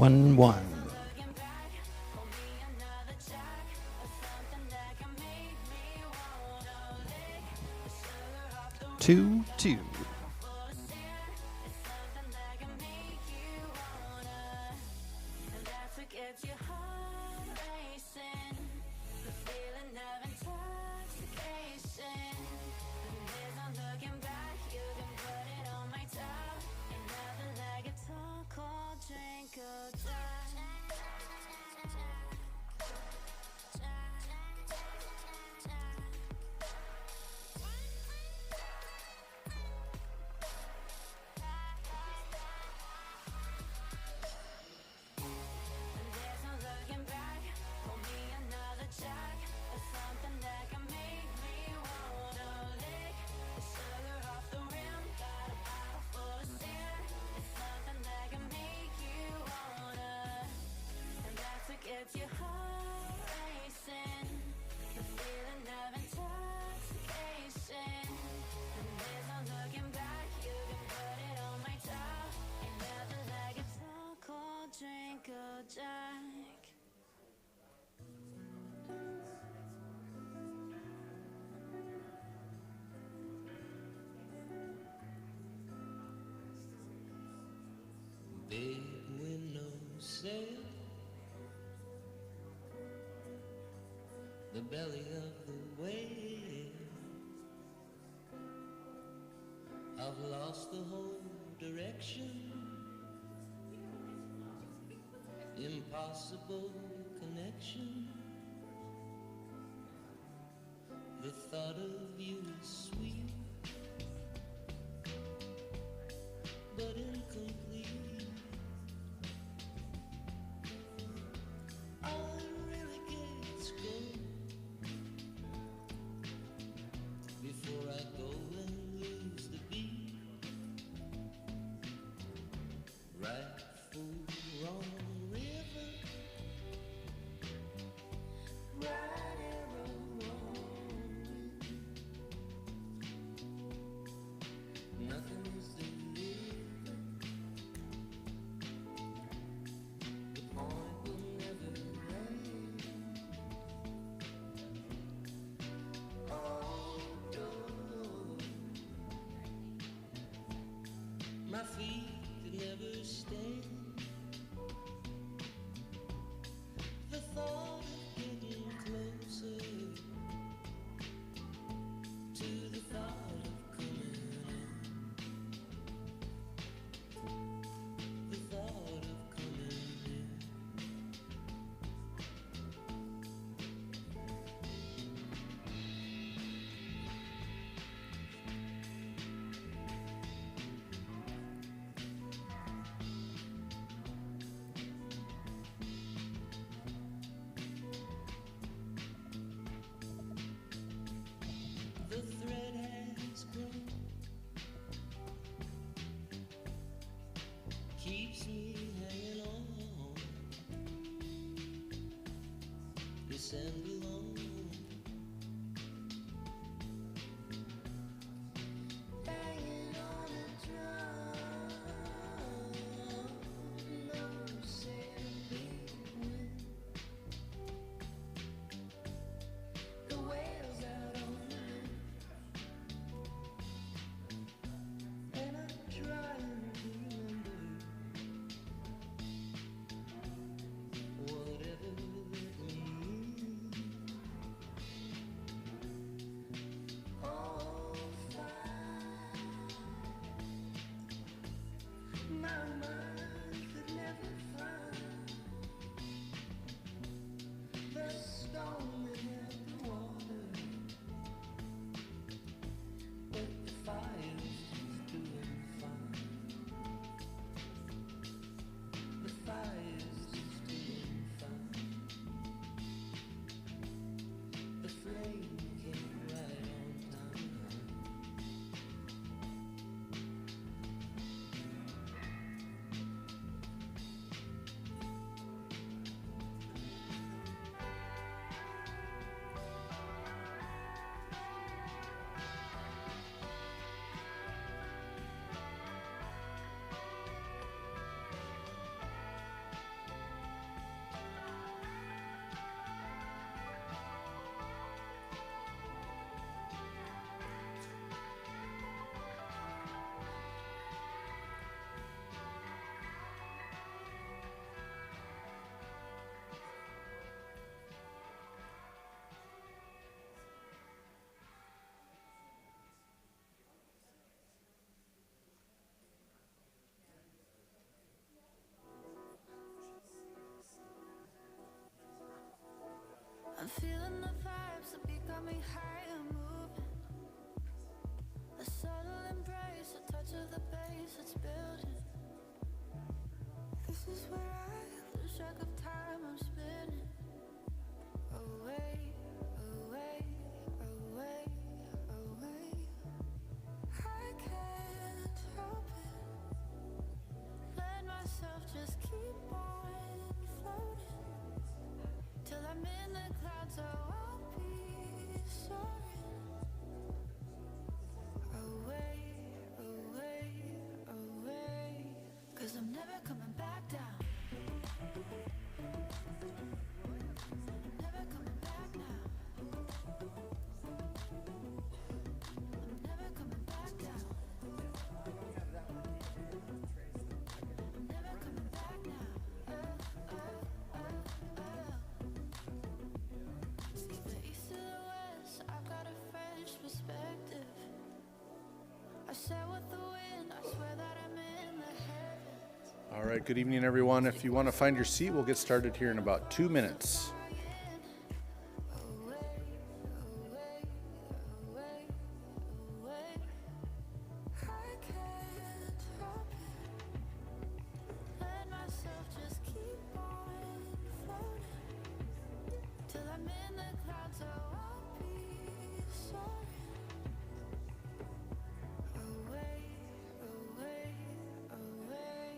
1-1. 2-2. Big window sail, the belly of the whale. I've lost the whole direction, impossible connection. The thought of you is sweet, but incomplete. I really get go before I go and lose the beat. Right foot, wrong river. Right arrow, wrong wind. Nothing is delivered. The point will never end. Oh, no. My feet could never stand the thought of getting closer to the thought of coming in. The thought of coming in. feeling the vibes that beat got me high and moving. A subtle embrace, a touch of the bass that's building. This is where I lose track of time, I'm spinning. Away, away, away, away. I can't help it. Let myself just keep on floating till I'm in the clouds, oh I'll be soaring. Away, away, away, 'cause I'm never coming back down. Never coming back now. I'm never coming back down. I'm never coming back now. See the east to the west, I've got a French perspective. I sail with the wind, I swear that I'm in the heavens. All right, good evening, everyone. If you want to find your seat, we'll get started here in about 2 minutes. Away, away, away, away. I can't help it. Let myself just keep on floating till I'm in the clouds, oh I'll be soaring. Away, away, away,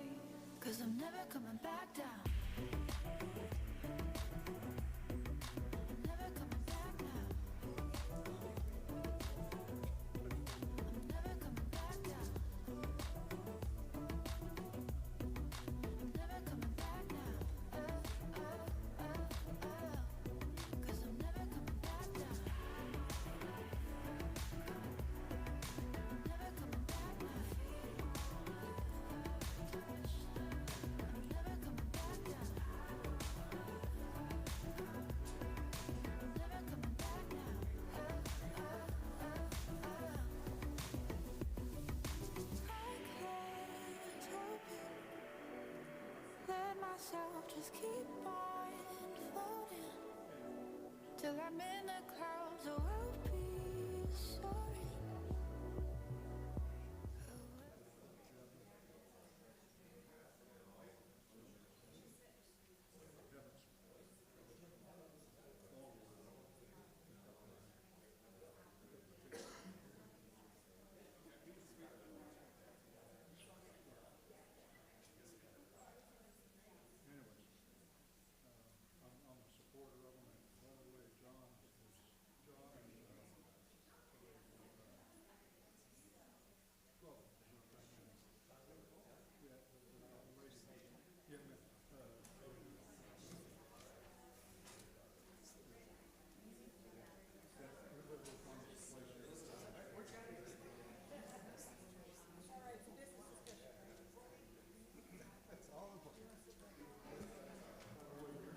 'cause I'm never coming back down. I'm never coming back now. I'm never coming back down. I'm never coming back now. 'Cause I'm never coming back down. I'm never coming back now. I'm never coming back down. I'm never coming back now. I can't help it. Let myself just keep on floating till I'm in the clouds, oh I'll be soaring.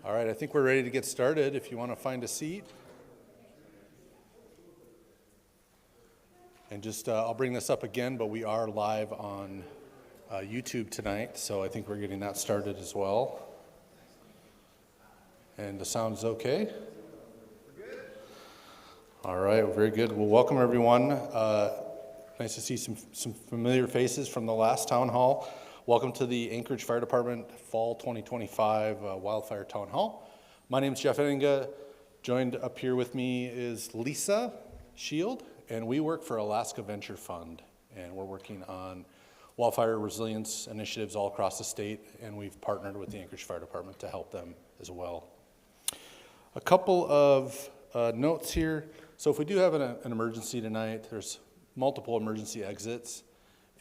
All right, I think we're ready to get started. If you want to find a seat. And just, I'll bring this up again, but we are live on YouTube tonight, so I think we're getting that started as well. And the sound's okay? All right, very good. Well, welcome everyone. Nice to see some familiar faces from the last town hall. Welcome to the Anchorage Fire Department Fall 2025 Wildfire Town Hall. My name is Jeff Enninga. Joined up here with me is Lisa Shield, and we work for Alaska Venture Fund, and we're working on wildfire resilience initiatives all across the state, and we've partnered with the Anchorage Fire Department to help them as well. A couple of notes here. So if we do have an emergency tonight, there's multiple emergency exits,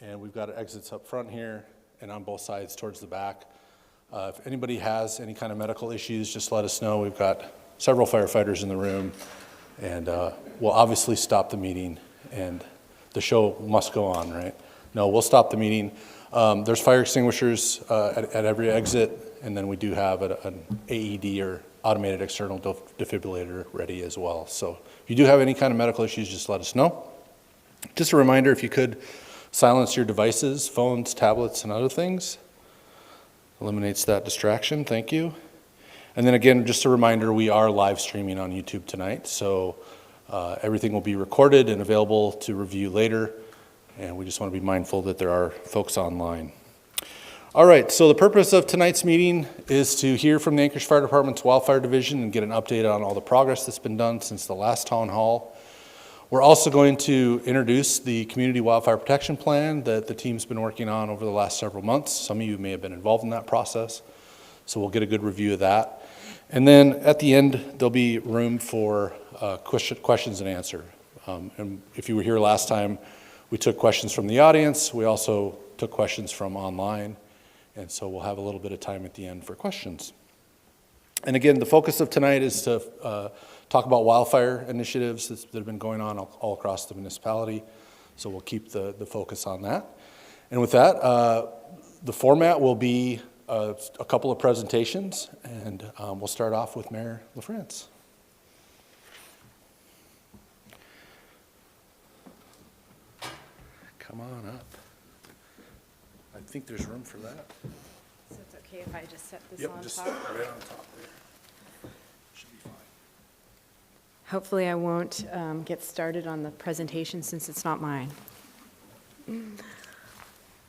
and we've got exits up front here and on both sides towards the back. If anybody has any kind of medical issues, just let us know. We've got several firefighters in the room, and we'll obviously stop the meeting, and the show must go on, right? No, we'll stop the meeting. There's fire extinguishers at every exit, and then we do have an AED or automated external defibrillator ready as well. So if you do have any kind of medical issues, just let us know. Just a reminder, if you could silence your devices, phones, tablets, and other things. Eliminates that distraction, thank you. And then again, just a reminder, we are live streaming on YouTube tonight, so everything will be recorded and available to review later, and we just want to be mindful that there are folks online. All right, so the purpose of tonight's meeting is to hear from the Anchorage Fire Department's Wildfire Division and get an update on all the progress that's been done since the last town hall. We're also going to introduce the Community Wildfire Protection Plan that the team's been working on over the last several months. Some of you may have been involved in that process, so we'll get a good review of that. And then at the end, there'll be room for questions and answer. And if you were here last time, we took questions from the audience. We also took questions from online. And so we'll have a little bit of time at the end for questions. And again, the focus of tonight is to talk about wildfire initiatives that have been going on all across the municipality. So we'll keep the focus on that. And with that, the format will be a couple of presentations, and we'll start off with Mayor LaFrance. Come on up. I think there's room for that. So it's okay if I just set this Yep, on just top? right on top there. Should be fine. Hopefully I won't get started on the presentation since it's not mine.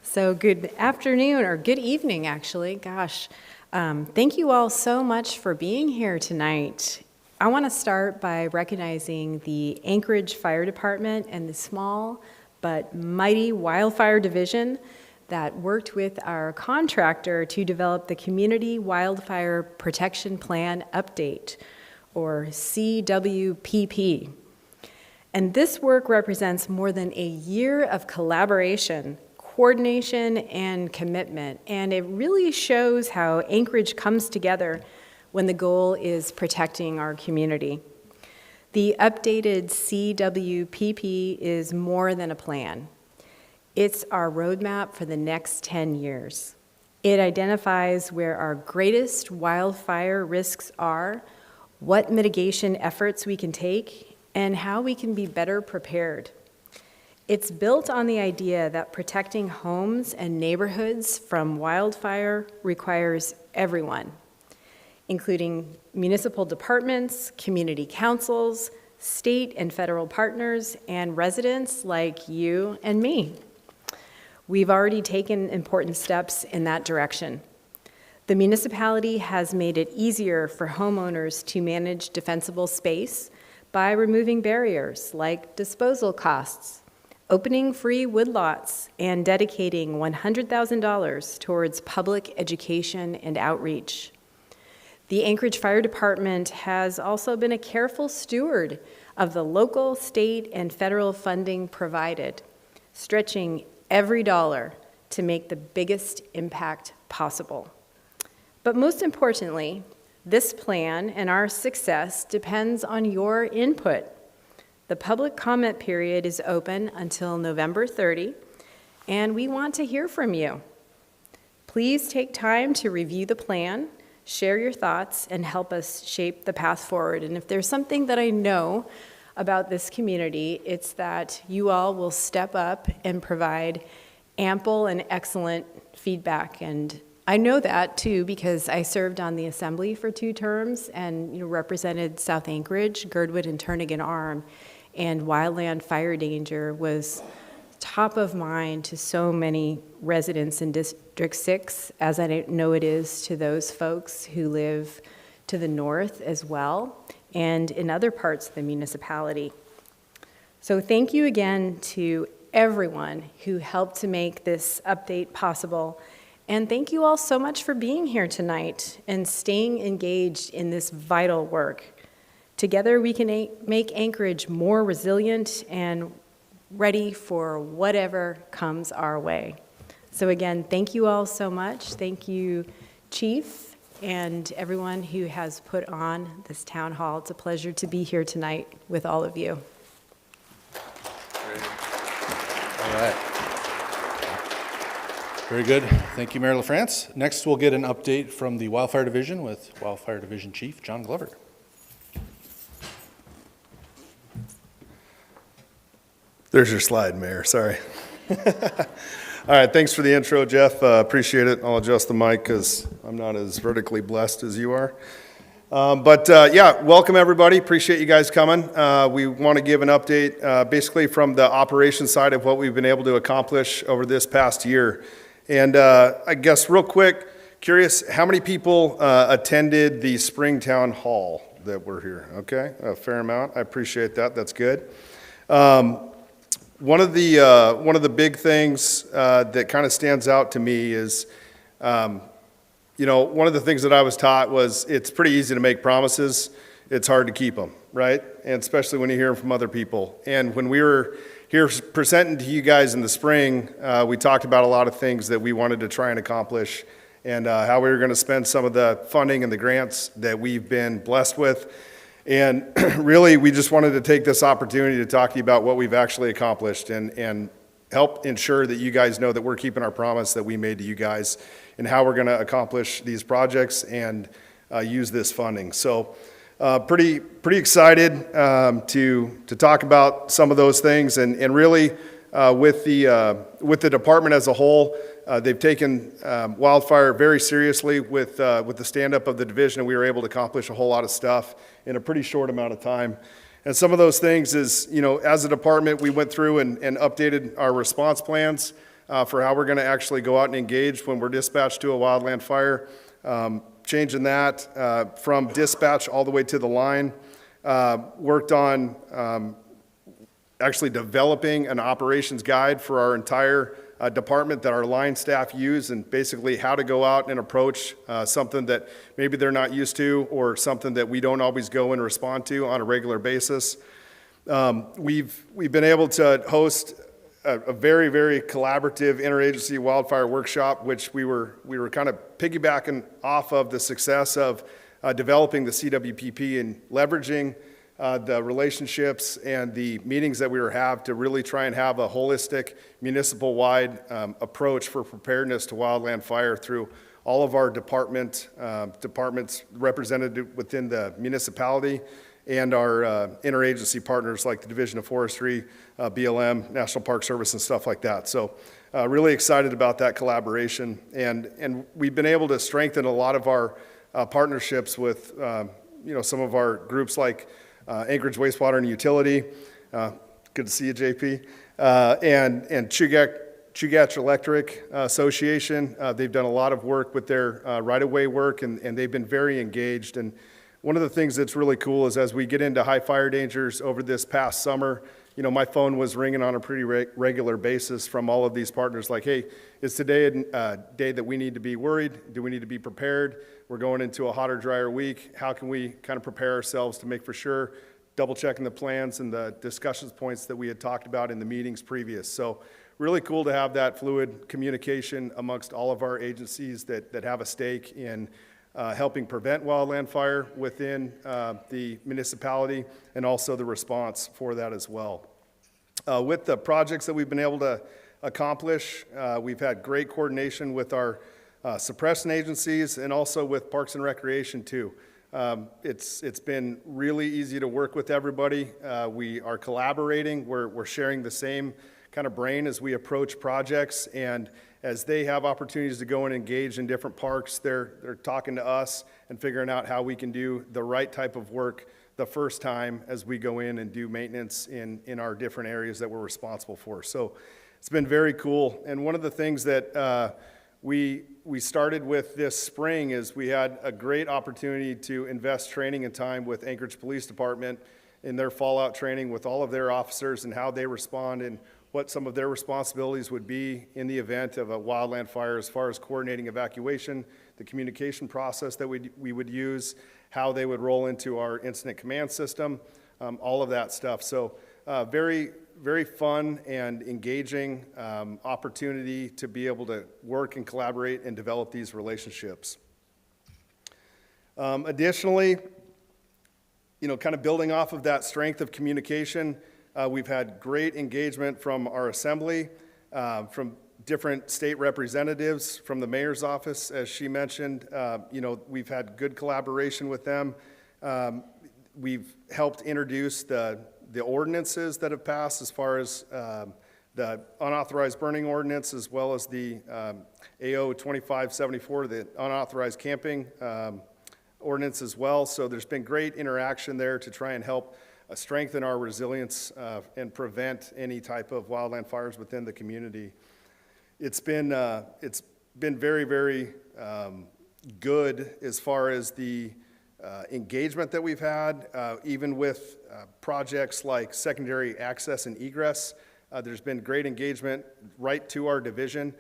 So good afternoon, or good evening, actually. Gosh, thank you all so much for being here tonight. I want to start by recognizing the Anchorage Fire Department and the small but mighty wildfire division that worked with our contractor to develop the Community Wildfire Protection Plan Update, or CWPP. And this work represents more than a year of collaboration, coordination, and commitment, and it really shows how Anchorage comes together when the goal is protecting our community. The updated CWPP is more than a plan. It's our roadmap for the next 10 years. It identifies where our greatest wildfire risks are, what mitigation efforts we can take, and how we can be better prepared. It's built on the idea that protecting homes and neighborhoods from wildfire requires everyone, including municipal departments, community councils, state and federal partners, and residents like you and me. We've already taken important steps in that direction. The municipality has made it easier for homeowners to manage defensible space by removing barriers like disposal costs, opening free woodlots, and dedicating $100,000 towards public education and outreach. The Anchorage Fire Department has also been a careful steward of the local, state, and federal funding provided, stretching every dollar to make the biggest impact possible. But most importantly, this plan and our success depends on your input. The public comment period is open until November 30, and we want to hear from you. Please take time to review the plan, share your thoughts, and help us shape the path forward. And if there's something that I know about this community, it's that you all will step up and provide ample and excellent feedback. And I know that too because I served on the assembly for 2 terms and represented South Anchorage, Girdwood, and Turnagain Arm. And wildland fire danger was top of mind to so many residents in District 6, as I know it is to those folks who live to the north as well, and in other parts of the municipality. So thank you again to everyone who helped to make this update possible. And thank you all so much for being here tonight and staying engaged in this vital work. Together we can make Anchorage more resilient and ready for whatever comes our way. So again, thank you all so much. Thank you, Chief, and everyone who has put on this town hall. It's a pleasure to be here tonight with all of you. Great. All right. Very good. Thank you, Mayor LaFrance. Next, we'll get an update from the Wildfire Division with Wildfire Division Chief John Glover. There's your slide, Mayor. Sorry. All right, thanks for the intro, Jeff. Appreciate it. I'll adjust the mic because I'm not as vertically blessed as you are. Yeah, welcome everybody. Appreciate you guys coming. We want to give an update basically from the operations side of what we've been able to accomplish over this past year. And I guess real quick, curious, how many people attended the Spring Town Hall that were here? Okay, a fair amount. I appreciate that. That's good. One of the big things that kind of stands out to me is, one of the things that I was taught was it's pretty easy to make promises. It's hard to keep them, right? And especially when you hear them from other people. And when we were here presenting to you guys in the spring, we talked about a lot of things that we wanted to try and accomplish and how we were going to spend some of the funding and the grants that we've been blessed with. And really, we just wanted to take this opportunity to talk to you about what we've actually accomplished and help ensure that you guys know that we're keeping our promise that we made to you guys and how we're going to accomplish these projects and use this funding. So pretty excited to talk about some of those things. And really, with the department as a whole, they've taken wildfire very seriously with the stand-up of the division, and we were able to accomplish a whole lot of stuff in a pretty short amount of time. And some of those things is, as a department, we went through and updated our response plans for how we're going to actually go out and engage when we're dispatched to a wildland fire, changing that from dispatch all the way to the line. Worked on actually developing an operations guide for our entire department that our line staff use, and basically how to go out and approach something that maybe they're not used to or something that we don't always go and respond to on a regular basis. We've been able to host a very, very collaborative interagency wildfire workshop, which we were kind of piggybacking off of the success of developing the CWPP and leveraging the relationships and the meetings that we were having to really try and have a holistic municipal-wide approach for preparedness to wildland fire through all of our departments represented within the municipality and our interagency partners like the Division of Forestry, BLM, National Park Service, and stuff like that. So really excited about that collaboration. And we've been able to strengthen a lot of our partnerships with some of our groups like Anchorage Wastewater and Utility, good to see you, JP, and Chugach Electric Association. They've done a lot of work with their right-of-way work, and they've been very engaged. And one of the things that's really cool is as we get into high fire dangers over this past summer, my phone was ringing on a pretty regular basis from all of these partners like, hey, is today a day that we need to be worried? Do we need to be prepared? We're going into a hotter, drier week. How can we kind of prepare ourselves to make for sure, double checking the plans and the discussions points that we had talked about in the meetings previous. So really cool to have that fluid communication amongst all of our agencies that have a stake in helping prevent wildland fire within the municipality and also the response for that as well. With the projects that we've been able to accomplish, we've had great coordination with our suppression agencies and also with Parks and Recreation too. It's been really easy to work with everybody. We are collaborating. We're sharing the same kind of brain as we approach projects, and as they have opportunities to go and engage in different parks, they're talking to us and figuring out how we can do the right type of work the first time as we go in and do maintenance in our different areas that we're responsible for. So it's been very cool. And one of the things that we started with this spring is we had a great opportunity to invest training and time with Anchorage Police Department in their fallout training with all of their officers and how they respond and what some of their responsibilities would be in the event of a wildland fire as far as coordinating evacuation, the communication process that we would use, how they would roll into our incident command system, all of that stuff. So very, very fun and engaging opportunity to be able to work and collaborate and develop these relationships. Additionally, kind of building off of that strength of communication, we've had great engagement from our assembly, from different state representatives, from the mayor's office, as she mentioned. We've had good collaboration with them. We've helped introduce the ordinances that have passed as far as the unauthorized burning ordinance, as well as the AO 2574, the unauthorized camping ordinance as well. So there's been great interaction there to try and help strengthen our resilience and prevent any type of wildland fires within the community. It's been very, very good as far as the engagement that we've had, even with projects like secondary access and egress. There's been great engagement right to our division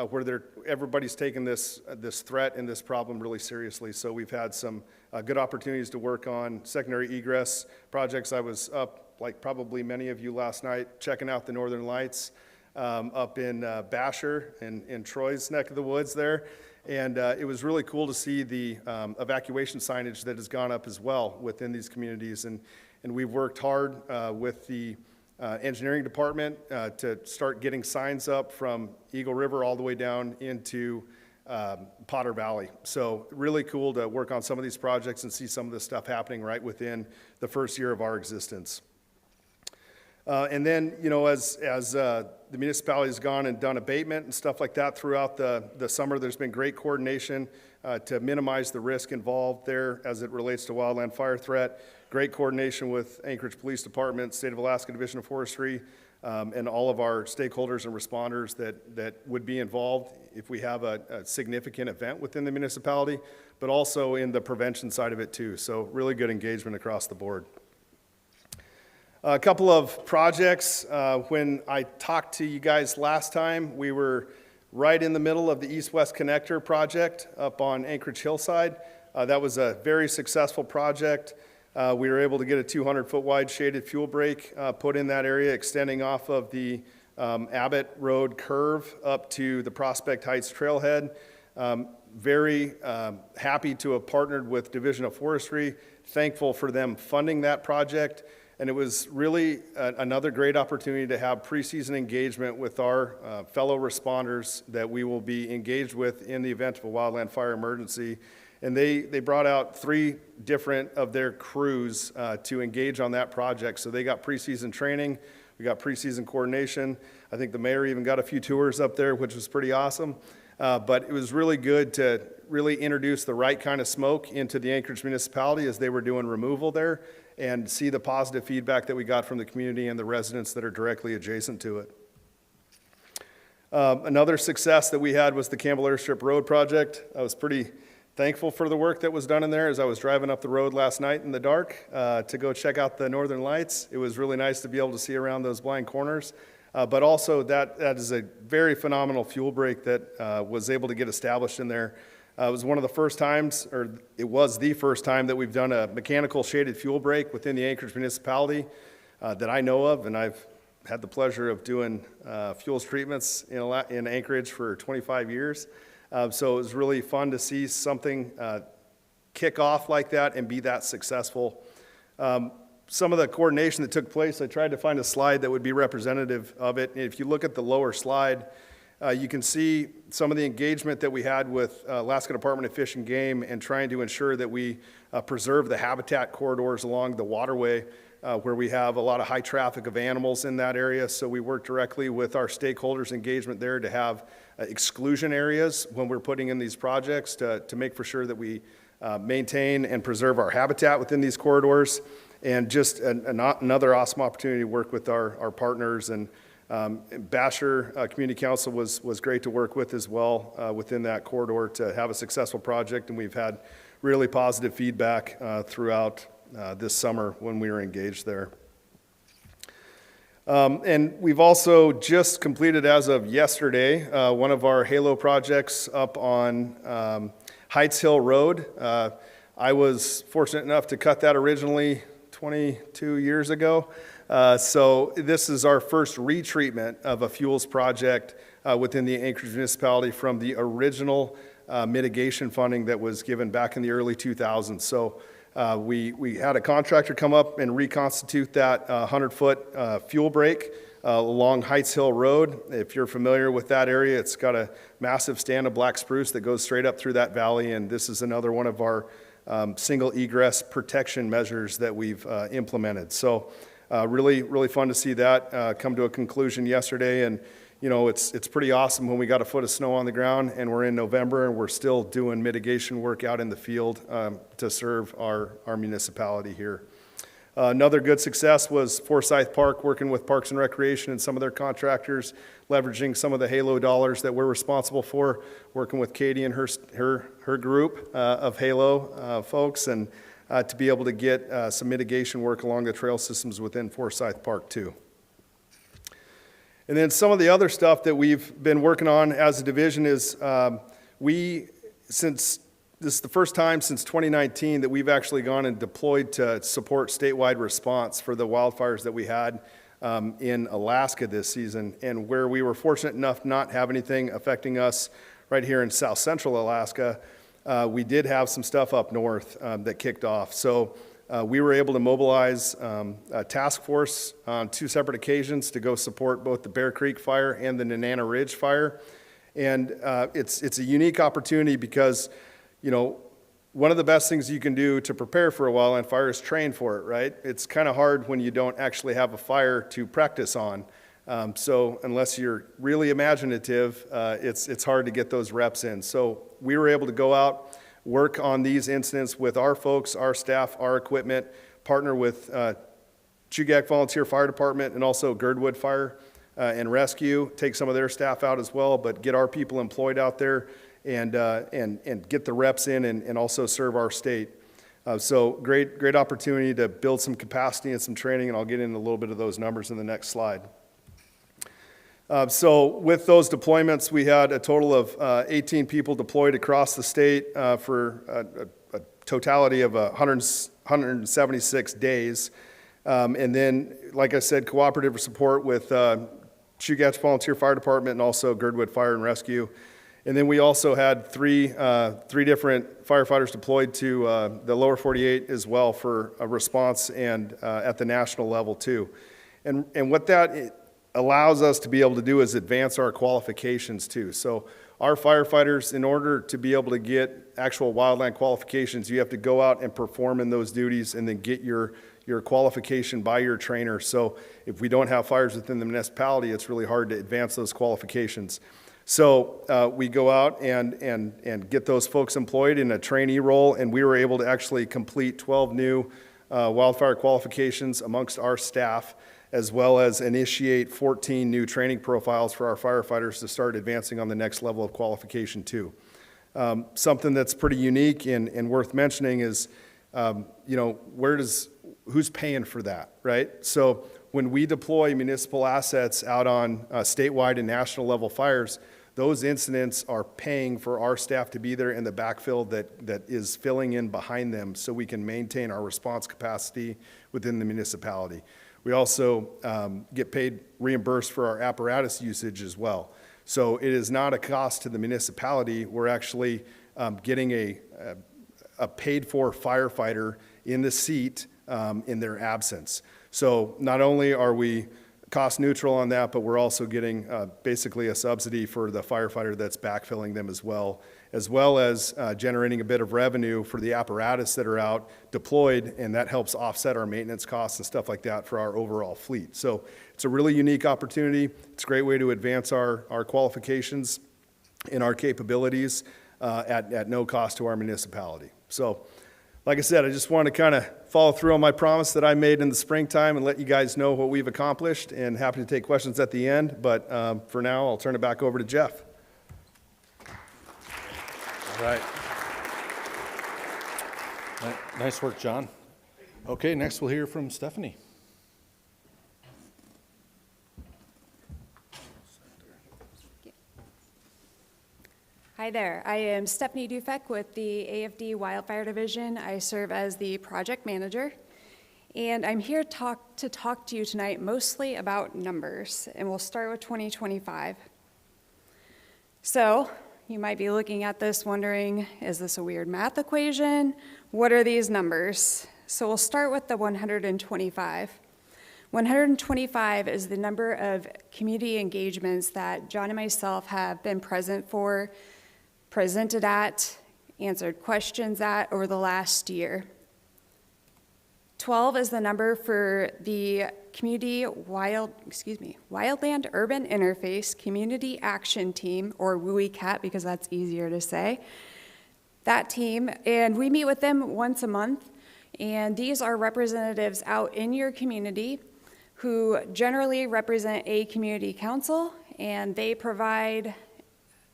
where everybody's taken this threat and this problem really seriously. So we've had some good opportunities to work on secondary egress projects. I was up, like probably many of you last night, checking out the Northern Lights up in Basher in Troy's neck of the woods there. And it was really cool to see the evacuation signage that has gone up as well within these communities. And we've worked hard with the engineering department to start getting signs up from Eagle River all the way down into Potter Valley. So really cool to work on some of these projects and see some of this stuff happening right within the first year of our existence. And then, you know, as the municipality has gone and done abatement and stuff like that throughout the summer, there's been great coordination to minimize the risk involved there as it relates to wildland fire threat. Great coordination with Anchorage Police Department, State of Alaska Division of Forestry, and all of our stakeholders and responders that would be involved if we have a significant event within the municipality, but also in the prevention side of it too. So really good engagement across the board. A couple of projects. When I talked to you guys last time, we were right in the middle of the East-West Connector project up on Anchorage Hillside. That was a very successful project. We were able to get a 200-foot wide shaded fuel break put in that area, extending off of the Abbott Road curve up to the Prospect Heights trailhead. Very happy to have partnered with Division of Forestry. Thankful for them funding that project. And it was really another great opportunity to have preseason engagement with our fellow responders that we will be engaged with in the event of a wildland fire emergency. And they brought out 3 different of their crews to engage on that project. So they got preseason training, we got preseason coordination. I think the mayor even got a few tours up there, which was pretty awesome. But it was really good to really introduce the right kind of smoke into the Anchorage municipality as they were doing removal there, and see the positive feedback that we got from the community and the residents that are directly adjacent to it. Another success that we had was the Campbell Airstrip Road project. I was pretty thankful for the work that was done in there as I was driving up the road last night in the dark to go check out the Northern Lights. It was really nice to be able to see around those blind corners. But also that is a very phenomenal fuel break that was able to get established in there. It was one of the first times, or it was the first time that we've done a mechanical shaded fuel break within the Anchorage municipality that I know of, and I've had the pleasure of doing fuels treatments in Anchorage for 25 years. So it was really fun to see something kick off like that and be that successful. Some of the coordination that took place, I tried to find a slide that would be representative of it. If you look at the lower slide, you can see some of the engagement that we had with Alaska Department of Fish and Game and trying to ensure that we preserve the habitat corridors along the waterway where we have a lot of high traffic of animals in that area. So we work directly with our stakeholders engagement there to have exclusion areas when we're putting in these projects to make for sure that we maintain and preserve our habitat within these corridors. And just another awesome opportunity to work with our partners. And Basher Community Council was great to work with as well within that corridor to have a successful project. And we've had really positive feedback throughout this summer when we were engaged there. And we've also just completed, as of yesterday, one of our Halo projects up on Heights Hill Road. I was fortunate enough to cut that originally 22 years ago. So this is our first retreatment of a fuels project within the Anchorage municipality from the original mitigation funding that was given back in the early 2000s. So we had a contractor come up and reconstitute that 100-foot fuel break along Heights Hill Road. If you're familiar with that area, it's got a massive stand of black spruce that goes straight up through that valley, and this is another one of our single egress protection measures that we've implemented. So really fun to see that come to a conclusion yesterday. And you know, it's pretty awesome when we got a foot of snow on the ground and we're in November and we're still doing mitigation work out in the field to serve our municipality here. Another good success was Forsyth Park, working with Parks and Recreation and some of their contractors, leveraging some of the Halo dollars that we're responsible for, working with Katie and her group of Halo folks, and to be able to get some mitigation work along the trail systems within Forsyth Park too. And then some of the other stuff that we've been working on as a division is since this is the first time since 2019 that we've actually gone and deployed to support statewide response for the wildfires that we had in Alaska this season, and where we were fortunate enough not to have anything affecting us right here in south central Alaska. We did have some stuff up north that kicked off. So we were able to mobilize a task force on 2 separate occasions to go support both the Bear Creek fire and the Nenana Ridge fire. And it's a unique opportunity because, you know, one of the best things you can do to prepare for a wildland fire is train for it, right? It's kind of hard when you don't actually have a fire to practice on. So unless you're really imaginative, it's hard to get those reps in. So we were able to go out, work on these incidents with our folks, our staff, our equipment, partner with Chugach Volunteer Fire Department and also Girdwood Fire and Rescue, take some of their staff out as well, but get our people employed out there and get the reps in and also serve our state. So great opportunity to build some capacity and some training, and I'll get into a little bit of those numbers in the next slide. So with those deployments, we had a total of 18 people deployed across the state for a totality of 176 days. And then, like I said, cooperative support with Chugach Volunteer Fire Department and also Girdwood Fire and Rescue. And then we also had three different firefighters deployed to the lower 48 as well for a response and at the national level too. And what that allows us to be able to do is advance our qualifications too. So our firefighters, in order to be able to get actual wildland qualifications, you have to go out and perform in those duties and then get your qualification by your trainer. So if we don't have fires within the municipality, it's really hard to advance those qualifications. So we go out and get those folks employed in a trainee role, and we were able to actually complete 12 new wildfire qualifications amongst our staff, as well as initiate 14 new training profiles for our firefighters to start advancing on the next level of qualification too. Something that's pretty unique and worth mentioning is, you know, who's paying for that, right? So when we deploy municipal assets out on statewide and national level fires, those incidents are paying for our staff to be there in the backfill that is filling in behind them so we can maintain our response capacity within the municipality. We also get paid, reimbursed for our apparatus usage as well. So it is not a cost to the municipality. We're actually getting a paid-for firefighter in the seat in their absence. So not only are we cost neutral on that, but we're also getting basically a subsidy for the firefighter that's backfilling them as well as generating a bit of revenue for the apparatus that are out deployed, and that helps offset our maintenance costs and stuff like that for our overall fleet. So it's a really unique opportunity. It's a great way to advance our qualifications and our capabilities at no cost to our municipality. So like I said, I just want to kind of follow through on my promise that I made in the springtime and let you guys know what we've accomplished, and happy to take questions at the end. But for now, I'll turn it back over to Jeff. All right. Nice work, John. Okay, next we'll hear from Stephanie. Hi there, I am Stephanie Dufek with the AFD Wildfire Division. I serve as the project manager, and I'm here to talk to you tonight mostly about numbers, and we'll start with 2025. So, you might be looking at this wondering, is this a weird math equation? What are these numbers? So we'll start with the 125. 125 is the number of community engagements that John and myself have been present for, presented at, answered questions at over the last year. 12 is the number for the Wildland Urban Interface Community Action Team, or WUI-CAT, because that's easier to say. That team, and we meet with them once a month, and these are representatives out in your community who generally represent a community council, and they provide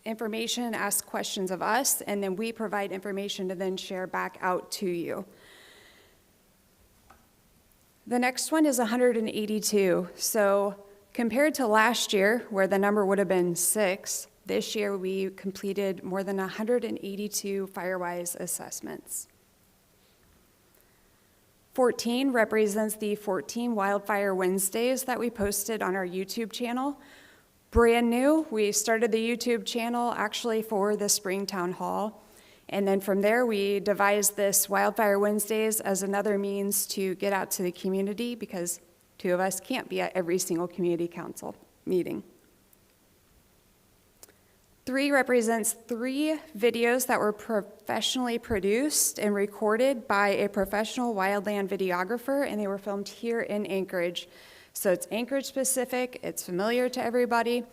information, ask questions of us, and then we provide information to then share back out to you. The next one is 182. So compared to last year, where the number would have been 6, this year we completed more than 182 Firewise assessments. 14 represents the 14 Wildfire Wednesdays that we posted on our YouTube channel. Brand new, we started the YouTube channel actually for the Spring Town Hall. And then from there, we devised this Wildfire Wednesdays as another means to get out to the community, because 2 of us can't be at every single community council meeting. 3 represents 3 videos that were professionally produced and recorded by a professional wildland videographer, and they were filmed here in Anchorage. So it's Anchorage specific, it's familiar to everybody.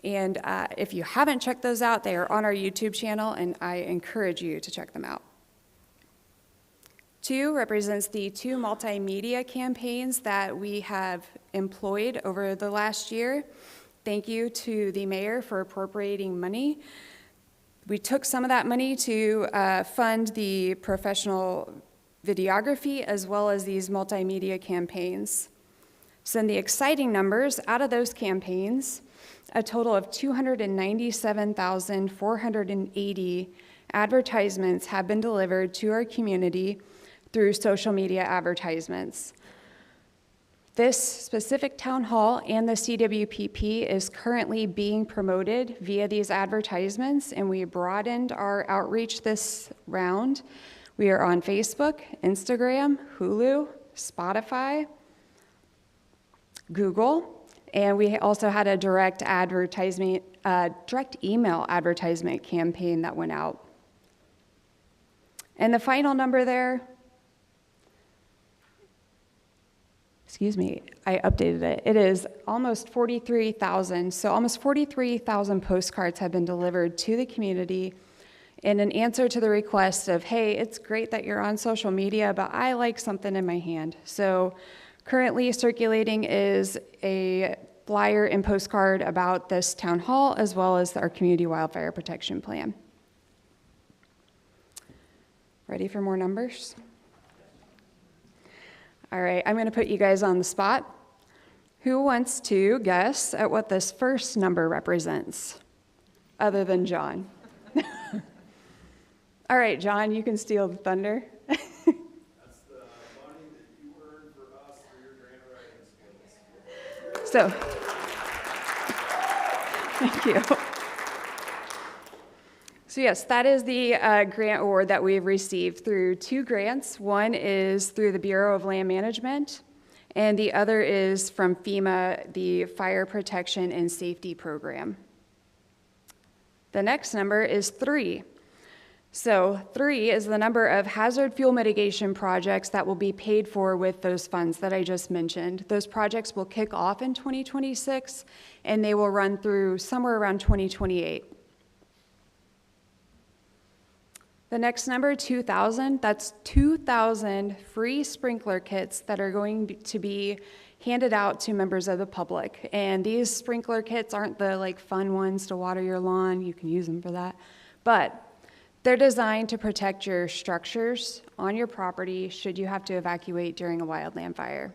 And if you haven't checked those out, they are on our YouTube channel, and I encourage you to check them out. 2 represents the 2 multimedia campaigns that we have employed over the last year. Thank you to the mayor for appropriating money. We took some of that money to fund the professional videography as well as these multimedia campaigns. So in the exciting numbers, out of those campaigns, a total of 297,480 advertisements have been delivered to our community through social media advertisements. This specific town hall and the CWPP is currently being promoted via these advertisements, and we broadened our outreach this round. We are on Facebook, Instagram, Hulu, Spotify, Google, and we also had a direct email advertisement campaign that went out. And the final number there, I updated it. It is almost 43,000. So almost 43,000 postcards have been delivered to the community in an answer to the request of, hey, it's great that you're on social media, but I like something in my hand. So currently circulating is a flyer and postcard about this town hall, as well as our community wildfire protection plan. Ready for more numbers? All right, I'm going to put you guys on the spot. Who wants to guess at what this first number represents, other than John? All right, John, you can steal the thunder. That's the money that you earned for us for your grant writing skills. So, thank you. So yes, that is the grant award that we've received through 2 grants. One is through the Bureau of Land Management, and the other is from FEMA, the Fire Protection and Safety Program. The next number is 3. So 3 is the number of hazard fuel mitigation projects that will be paid for with those funds that I just mentioned. Those projects will kick off in 2026, and they will run through somewhere around 2028. The next number, 2,000, that's 2,000 free sprinkler kits that are going to be handed out to members of the public. And these sprinkler kits aren't the fun ones to water your lawn. You can use them for that. But they're designed to protect your structures on your property should you have to evacuate during a wildland fire.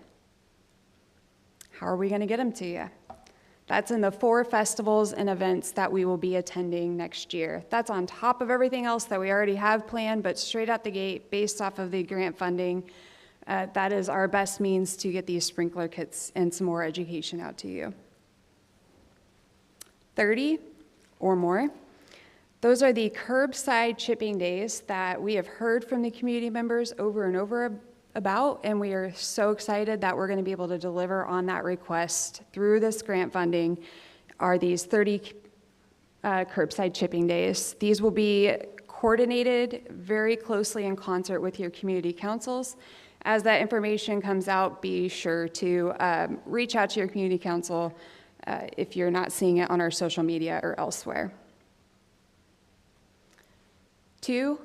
How are we going to get them to you? That's in the 4 festivals and events that we will be attending next year. That's on top of everything else that we already have planned, but straight out the gate, based off of the grant funding, that is our best means to get these sprinkler kits and some more education out to you. 30 or more. Those are the curbside chipping days that we have heard from the community members over and over about, and we are so excited that we're going to be able to deliver on that request through this grant funding, are these 30 curbside chipping days. These will be coordinated very closely in concert with your community councils, As that information comes out, be sure to reach out to your community council if you're not seeing it on our social media or elsewhere. 2,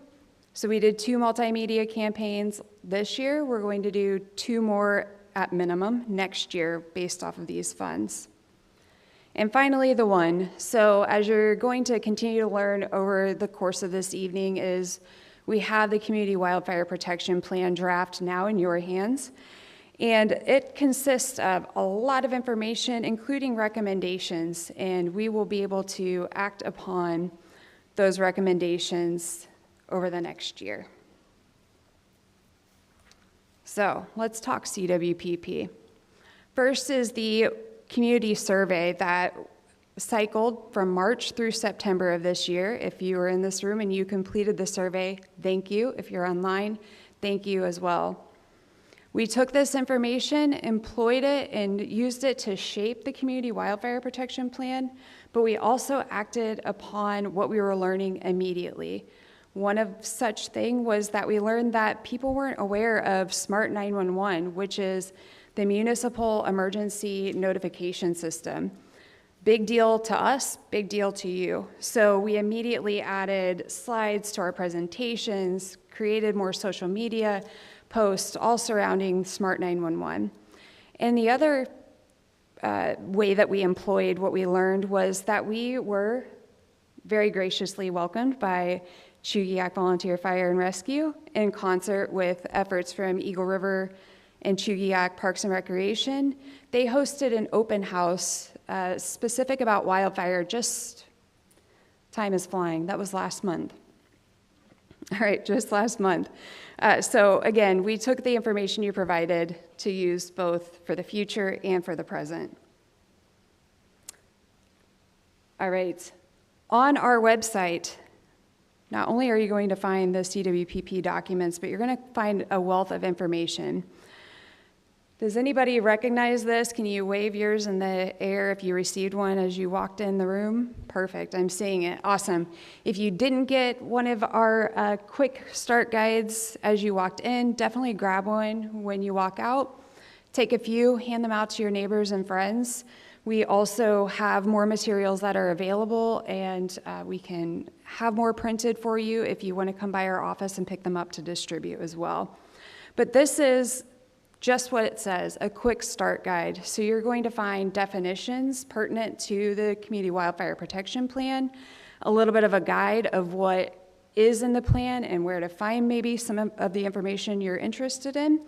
so we did 2 multimedia campaigns this year. We're going to do 2 more at minimum next year based off of these funds. And finally, the 1. So as you're going to continue to learn over the course of this evening is we have the Community Wildfire Protection Plan draft now in your hands. And it consists of a lot of information, including recommendations, and we will be able to act upon those recommendations over the next year. So let's talk CWPP. First is the community survey that cycled from March through September of this year. If you were in this room and you completed the survey, thank you. If you're online, thank you as well. We took this information, employed it, and used it to shape the Community Wildfire Protection Plan, but we also acted upon what we were learning immediately. One of such thing was that we learned that people weren't aware of Smart 911, which is the municipal emergency notification system. Big deal to us, big deal to you. So we immediately added slides to our presentations, created more social media posts, all surrounding Smart 911. And the other way that we employed what we learned was that we were very graciously welcomed by Chugiak Volunteer Fire and Rescue in concert with efforts from Eagle River and Chugiak Parks and Recreation. They hosted an open house specific about wildfire, just time is flying. That was last month. All right, just last month. So again, we took the information you provided to use both for the future and for the present. All right, on our website, not only are you going to find the CWPP documents, but you're going to find a wealth of information. Does anybody recognize this? Can you wave yours in the air if you received one as you walked in the room? Perfect, I'm seeing it, awesome. If you didn't get one of our quick start guides as you walked in, definitely grab one when you walk out. Take a few, hand them out to your neighbors and friends. We also have more materials that are available, and we can have more printed for you if you want to come by our office and pick them up to distribute as well. But this is just what it says, a quick start guide. So you're going to find definitions pertinent to the Community Wildfire Protection Plan, a little bit of a guide of what is in the plan and where to find maybe some of the information you're interested in,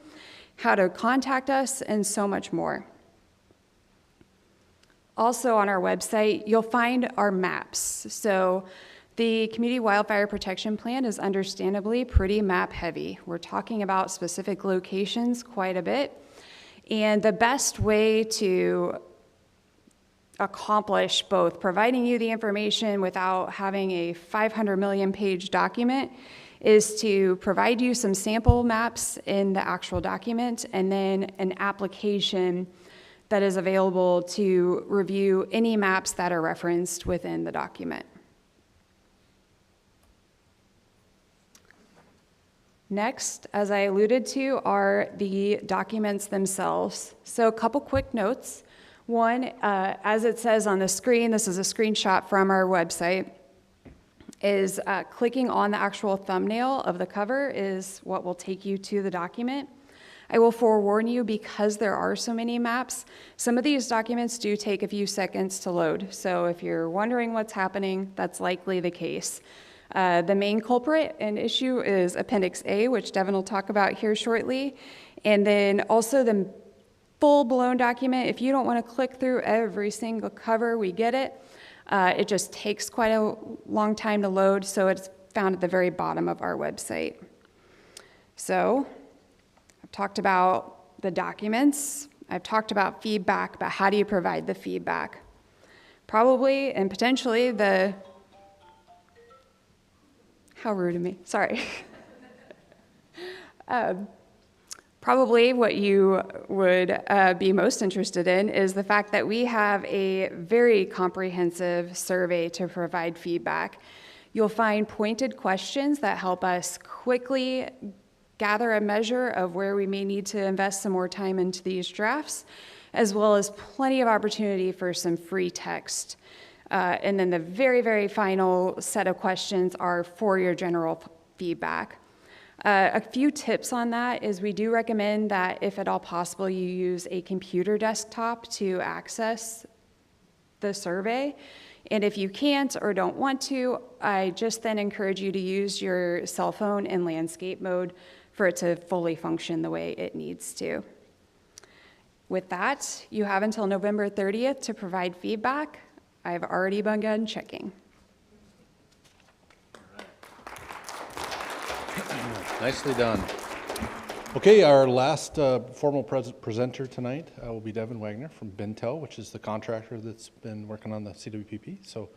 how to contact us, and so much more. Also on our website, you'll find our maps. So the Community Wildfire Protection Plan is understandably pretty map heavy. We're talking about specific locations quite a bit. And the best way to accomplish both providing you the information without having a 500 million page document is to provide you some sample maps in the actual document and then an application that is available to review any maps that are referenced within the document. Next, as I alluded to, are the documents themselves. So a couple quick notes. One, as it says on the screen, this is a screenshot from our website, is clicking on the actual thumbnail of the cover is what will take you to the document. I will forewarn you, because there are so many maps, some of these documents do take a few seconds to load. So if you're wondering what's happening, that's likely the case. The main culprit and issue is Appendix A, which Devin will talk about here shortly. And then also the full-blown document, if you don't want to click through every single cover, we get it. It just takes quite a long time to load, so it's found at the very bottom of our website. So I've talked about the documents. I've talked about feedback, but how do you provide the feedback? Probably and potentially the... How rude of me, sorry. Probably what you would be most interested in is the fact that we have a very comprehensive survey to provide feedback. You'll find pointed questions that help us quickly gather a measure of where we may need to invest some more time into these drafts, as well as plenty of opportunity for some free text. And then the very, very final set of questions are for your general feedback. A few tips on that is we do recommend that if at all possible, you use a computer desktop to access the survey. And if you can't or don't want to, I just then encourage you to use your cell phone in landscape mode for it to fully function the way it needs to. With that, you have until November 30th to provide feedback. I've already begun checking. Nicely done. Okay, our last formal presenter tonight will be Devin Wagner from Bintel, which is the contractor that's been working on the CWPP. So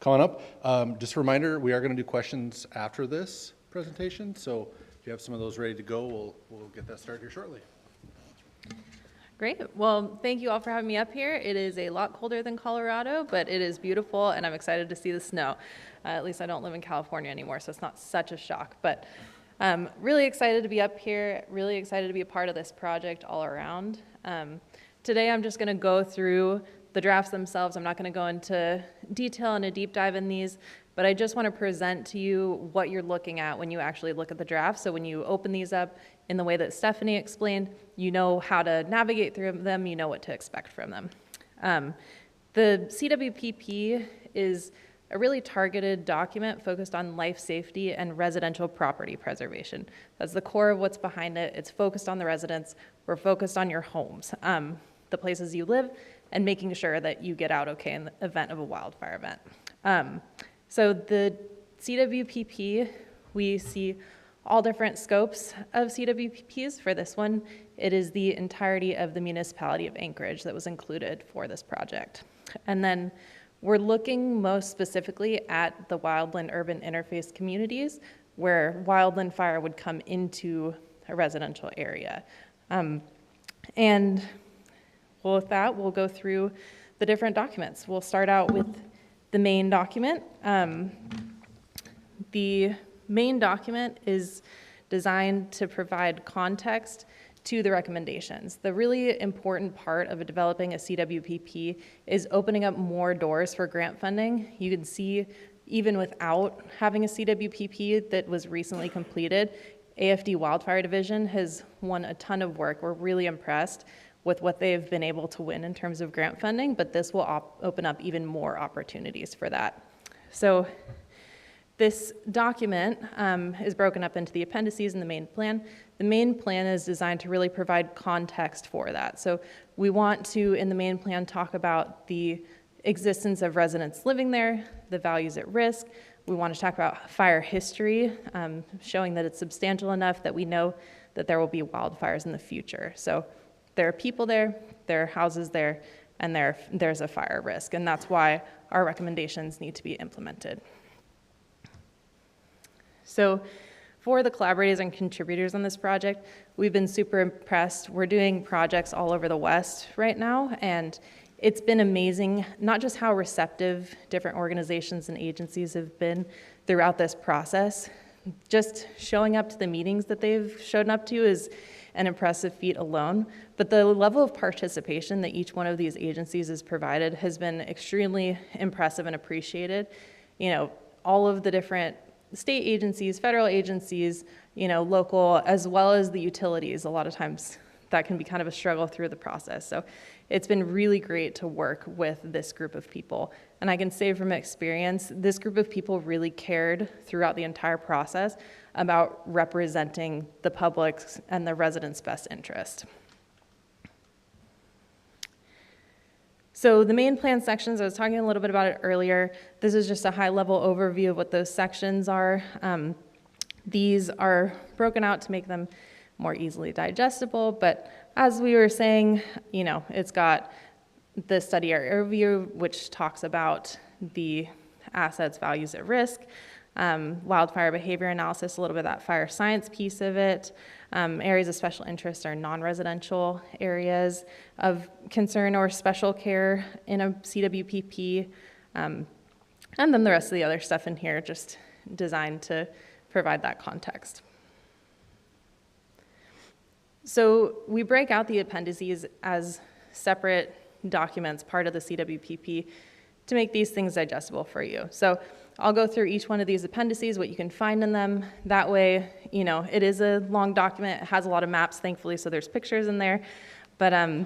come on up. Just a reminder, we are going to do questions after this presentation. So if you have some of those ready to go, we'll get that started here shortly. Great. Well, thank you all for having me up here. It is a lot colder than Colorado, but it is beautiful, and I'm excited to see the snow. At least I don't live in California anymore, so it's not such a shock. But really excited to be up here, really excited to be a part of this project all around. Today I'm just going to go through the drafts themselves. I'm not going to go into detail and a deep dive in these, but I just want to present to you what you're looking at when you actually look at the draft. So when you open these up in the way that Stephanie explained, you know how to navigate through them, you know what to expect from them. The CWPP is a really targeted document focused on life safety and residential property preservation. That's the core of what's behind it. It's focused on the residents. We're focused on your homes, the places you live, and making sure that you get out okay in the event of a wildfire event. So the CWPP, we see all different scopes of CWPPs. For this one, it is the entirety of the municipality of Anchorage that was included for this project. And then we're looking most specifically at the wildland-urban interface communities where wildland fire would come into a residential area. And well, with that, we'll go through the different documents. We'll start out with the main document. The main document is designed to provide context to the recommendations. The really important part of developing a CWPP is opening up more doors for grant funding. You can see even without having a CWPP that was recently completed, AFD Wildfire Division has won a ton of work. We're really impressed with what they've been able to win in terms of grant funding, but this will open up even more opportunities for that. So this document is broken up into the appendices and the main plan. The main plan is designed to really provide context for that. So we want to, in the main plan, talk about the existence of residents living there, the values at risk. We want to talk about fire history, showing that it's substantial enough that we know that there will be wildfires in the future. So there are people there are houses there, and there's a fire risk, and that's why our recommendations need to be implemented. So for the collaborators and contributors on this project, we've been super impressed. We're doing projects all over the West right now, and it's been amazing, not just how receptive different organizations and agencies have been throughout this process. Just showing up to the meetings that they've shown up to is an impressive feat alone, but the level of participation that each one of these agencies has provided has been extremely impressive and appreciated. You know, all of the different state agencies, federal agencies, you know, local, as well as the utilities. A lot of times that can be kind of a struggle through the process. So it's been really great to work with this group of people. And I can say from experience, this group of people really cared throughout the entire process about representing the public's and the residents' best interest. So the main plan sections, I was talking a little bit about it earlier. This is just a high-level overview of what those sections are. These are broken out to make them more easily digestible, but as we were saying, you know, it's got the study area overview, which talks about the assets, values at risk, wildfire behavior analysis, a little bit of that fire science piece of it. Areas of special interest are non-residential areas of concern or special care in a CWPP. And then the rest of the other stuff in here just designed to provide that context. So we break out the appendices as separate documents, part of the CWPP, to make these things digestible for you. So I'll go through each one of these appendices, what you can find in them. That way, it is a long document. It has a lot of maps, thankfully, so there's pictures in there. But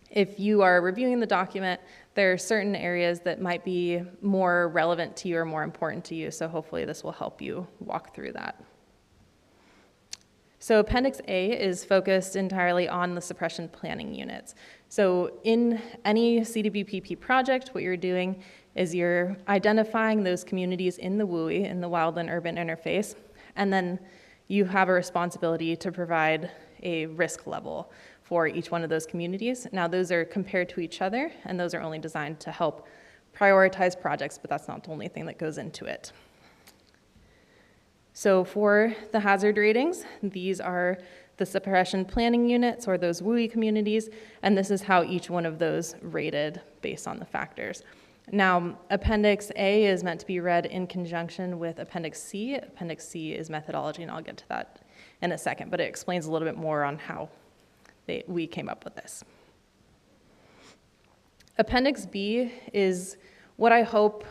if you are reviewing the document, there are certain areas that might be more relevant to you or more important to you, so hopefully this will help you walk through that. So Appendix A is focused entirely on the suppression planning units. So in any CWPP project, what you're doing is you're identifying those communities in the WUI, in the wildland-urban interface, and then you have a responsibility to provide a risk level for each one of those communities. Now, those are compared to each other, and those are only designed to help prioritize projects, but that's not the only thing that goes into it. So for the hazard ratings, these are the suppression planning units, or those WUI communities, and this is how each one of those rated based on the factors. Now, Appendix A is meant to be read in conjunction with Appendix C. Appendix C is methodology, and I'll get to that in a second, but it explains a little bit more on how we came up with this. Appendix B is what I hope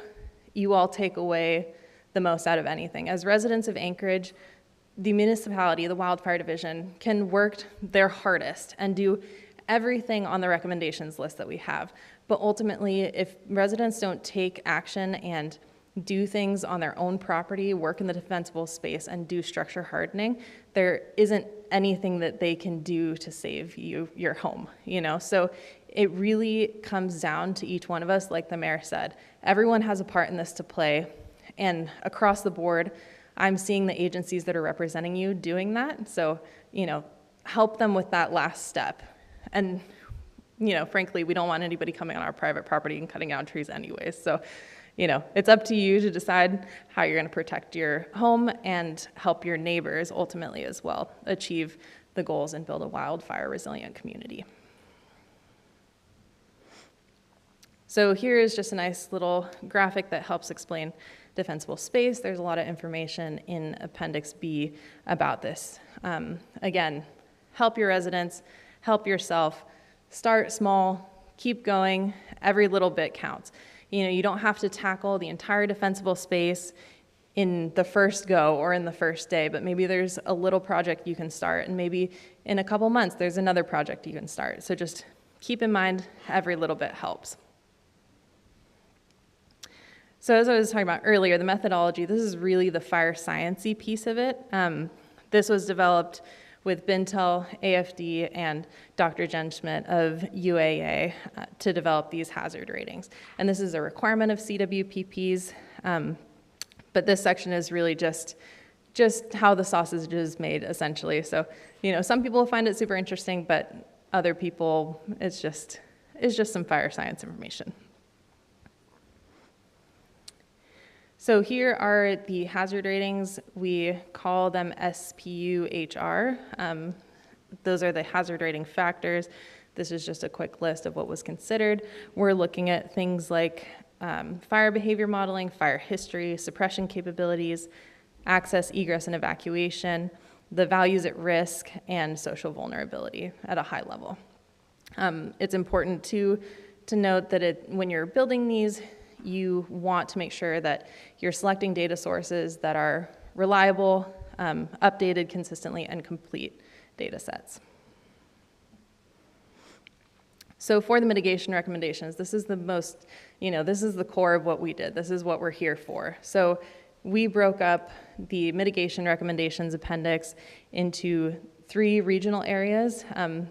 you all take away the most out of anything. As residents of Anchorage, the municipality, the wildfire division, can work their hardest and do everything on the recommendations list that we have. But ultimately, if residents don't take action and do things on their own property, work in the defensible space, and do structure hardening, there isn't anything that they can do to save your home, So it really comes down to each one of us, like the mayor said. Everyone has a part in this to play, and across the board, I'm seeing the agencies that are representing you doing that. So, help them with that last step. And, frankly, we don't want anybody coming on our private property and cutting down trees anyways. So, it's up to you to decide how you're going to protect your home and help your neighbors ultimately as well achieve the goals and build a wildfire resilient community. So here is just a nice little graphic that helps explain defensible space. There's a lot of information in Appendix B about this. Again, help your residents, help yourself, start small, keep going, every little bit counts. You don't have to tackle the entire defensible space in the first go or in the first day, but maybe there's a little project you can start, and maybe in a couple months there's another project you can start. So just keep in mind, every little bit helps. So as I was talking about earlier, the methodology, this is really the fire science-y piece of it. This was developed with Bintel, AFD, and Dr. Jen Schmidt of UAA to develop these hazard ratings. And this is a requirement of CWPPs, but this section is really just how the sausage is made, essentially. So, some people find it super interesting, but other people, it's just some fire science information. So here are the hazard ratings. We call them SPUHR. Those are the hazard rating factors. This is just a quick list of what was considered. We're looking at things like fire behavior modeling, fire history, suppression capabilities, access, egress, and evacuation, the values at risk, and social vulnerability at a high level. It's important to note that when you're building these, you want to make sure that you're selecting data sources that are reliable, updated consistently, and complete data sets. So for the mitigation recommendations, this is the most, this is the core of what we did. This is what we're here for. So we broke up the mitigation recommendations appendix into 3 regional areas.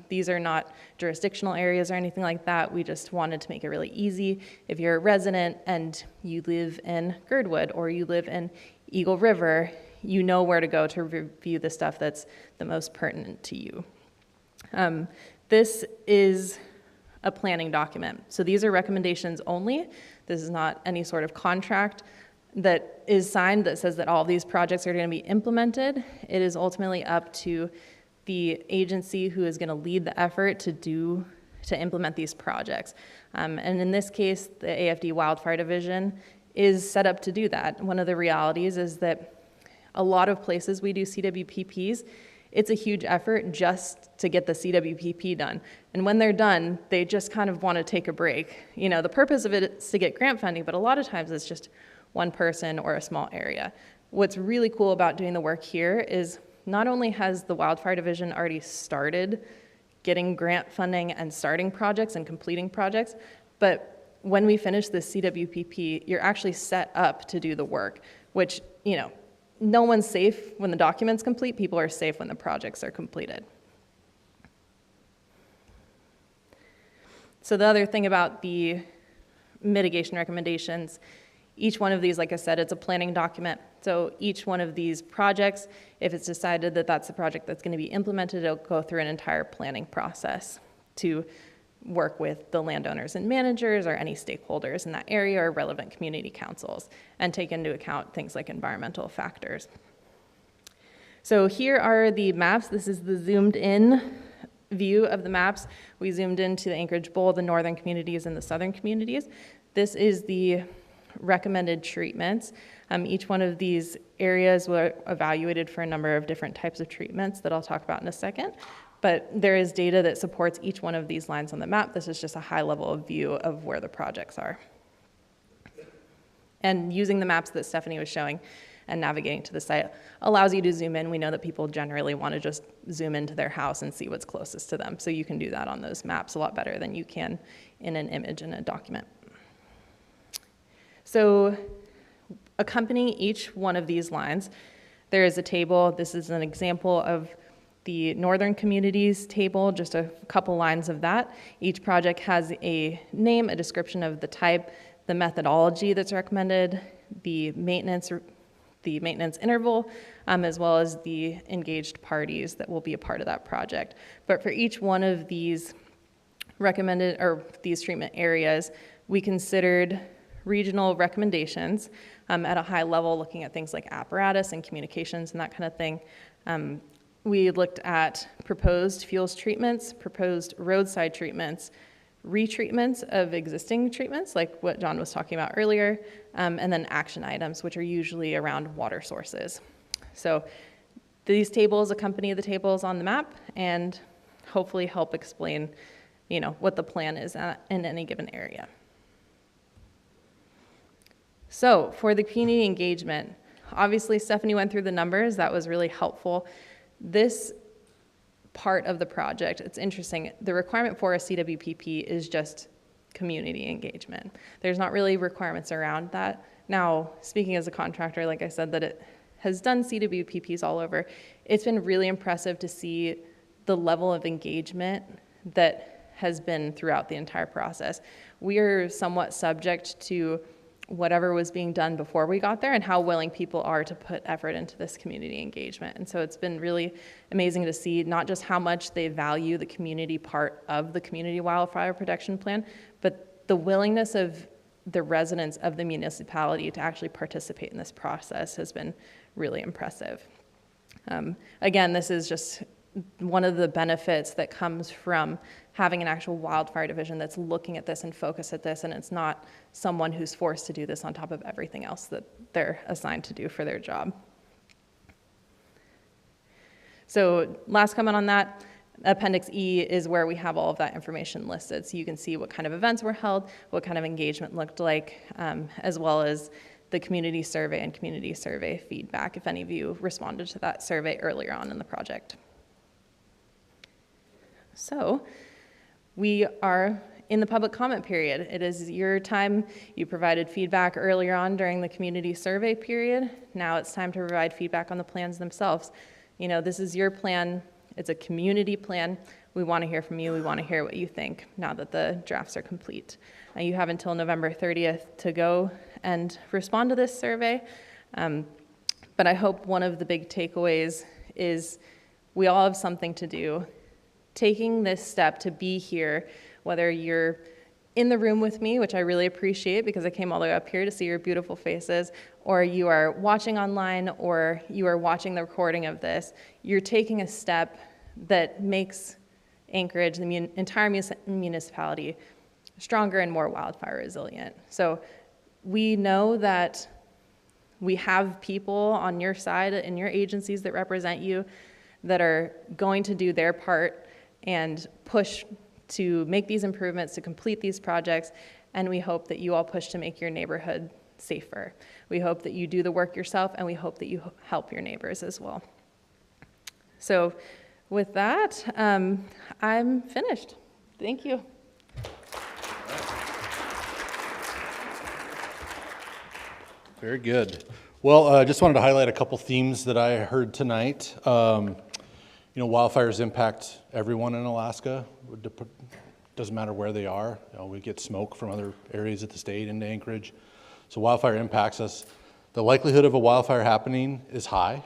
These are not jurisdictional areas or anything like that. We just wanted to make it really easy. If you're a resident and you live in Girdwood or you live in Eagle River, you know where to go to review the stuff that's the most pertinent to you. This is a planning document. So these are recommendations only. This is not any sort of contract that is signed that says that all of these projects are going to be implemented. It is ultimately up to the agency who is going to lead the effort to implement these projects. And in this case, the AFD Wildfire Division is set up to do that. One of the realities is that a lot of places we do CWPPs, it's a huge effort just to get the CWPP done. And when they're done, they just kind of want to take a break. The purpose of it is to get grant funding, but a lot of times it's just one person or a small area. What's really cool about doing the work here is not only has the Wildfire Division already started getting grant funding and starting projects and completing projects, but when we finish this CWPP, you're actually set up to do the work, which, no one's safe when the document's complete. People are safe when the projects are completed. So the other thing about the mitigation recommendations, each one of these, like I said, it's a planning document. So each one of these projects, if it's decided that that's the project that's going to be implemented, it'll go through an entire planning process to work with the landowners and managers or any stakeholders in that area or relevant community councils and take into account things like environmental factors. So here are the maps. This is the zoomed in view of the maps. We zoomed into the Anchorage Bowl, the northern communities and the southern communities. This is the recommended treatments. Each one of these areas were evaluated for a number of different types of treatments that I'll talk about in a second. But there is data that supports each one of these lines on the map. This is just a high level view of where the projects are. And using the maps that Stephanie was showing and navigating to the site allows you to zoom in. We know that people generally want to just zoom into their house and see what's closest to them. So you can do that on those maps a lot better than you can in an image in a document. So accompanying each one of these lines, there is a table. This is an example of the northern communities table, just a couple lines of that. Each project has a name, a description of the type, the methodology that's recommended, the maintenance interval, as well as the engaged parties that will be a part of that project. But for each one of these recommended, or these treatment areas, we considered regional recommendations at a high level, looking at things like apparatus and communications and that kind of thing. We looked at proposed fuels treatments, proposed roadside treatments, retreatments of existing treatments, like what John was talking about earlier, and then action items, which are usually around water sources. So these tables accompany the tables on the map and hopefully help explain, what the plan is in any given area. So for the community engagement, obviously Stephanie went through the numbers. That was really helpful. This part of the project, it's interesting. The requirement for a CWPP is just community engagement. There's not really requirements around that. Now, speaking as a contractor, like I said, that it has done CWPPs all over, it's been really impressive to see the level of engagement that has been throughout the entire process. We are somewhat subject to whatever was being done before we got there and how willing people are to put effort into this community engagement. And so it's been really amazing to see not just how much they value the community part of the community wildfire protection plan, but the willingness of the residents of the municipality to actually participate in this process has been really impressive. Again, this is just one of the benefits that comes from having an actual wildfire division that's looking at this and focus at this, and it's not someone who's forced to do this on top of everything else that they're assigned to do for their job. So last comment on that, Appendix E is where we have all of that information listed. So you can see what kind of events were held, what kind of engagement looked like, as well as the community survey and community survey feedback, if any of you responded to that survey earlier on in the project. So we are in the public comment period. It is your time. You provided feedback earlier on during the community survey period. Now it's time to provide feedback on the plans themselves. This is your plan. It's a community plan. We want to hear from you. We want to hear what you think now that the drafts are complete. You have until November 30th to go and respond to this survey. But I hope one of the big takeaways is we all have something to do. Taking this step to be here, whether you're in the room with me, which I really appreciate because I came all the way up here to see your beautiful faces, or you are watching online, or you are watching the recording of this, you're taking a step that makes Anchorage, the entire municipality, stronger and more wildfire resilient. So we know that we have people on your side in your agencies that represent you that are going to do their part and push to make these improvements, to complete these projects, and we hope that you all push to make your neighborhood safer. We hope that you do the work yourself, and we hope that you help your neighbors as well. So with that, I'm finished. Thank you. Very good. Well, I just wanted to highlight a couple themes that I heard tonight. Wildfires impact everyone in Alaska. Doesn't matter where they are. We get smoke from other areas of the state into Anchorage. So wildfire impacts us. The likelihood of a wildfire happening is high.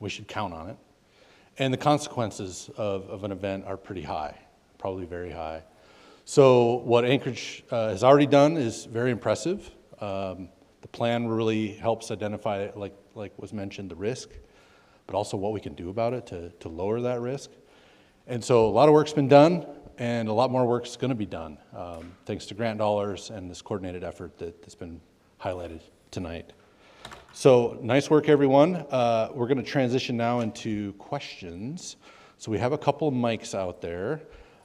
We should count on it. And the consequences of an event are pretty high, probably very high. So what Anchorage has already done is very impressive. The plan really helps identify, like was mentioned, the risk, but also what we can do about it to lower that risk. And so a lot of work's been done, and a lot more work's going to be done, thanks to grant dollars and this coordinated effort that's been highlighted tonight. So nice work, everyone. We're going to transition now into questions. So we have a couple of mics out there.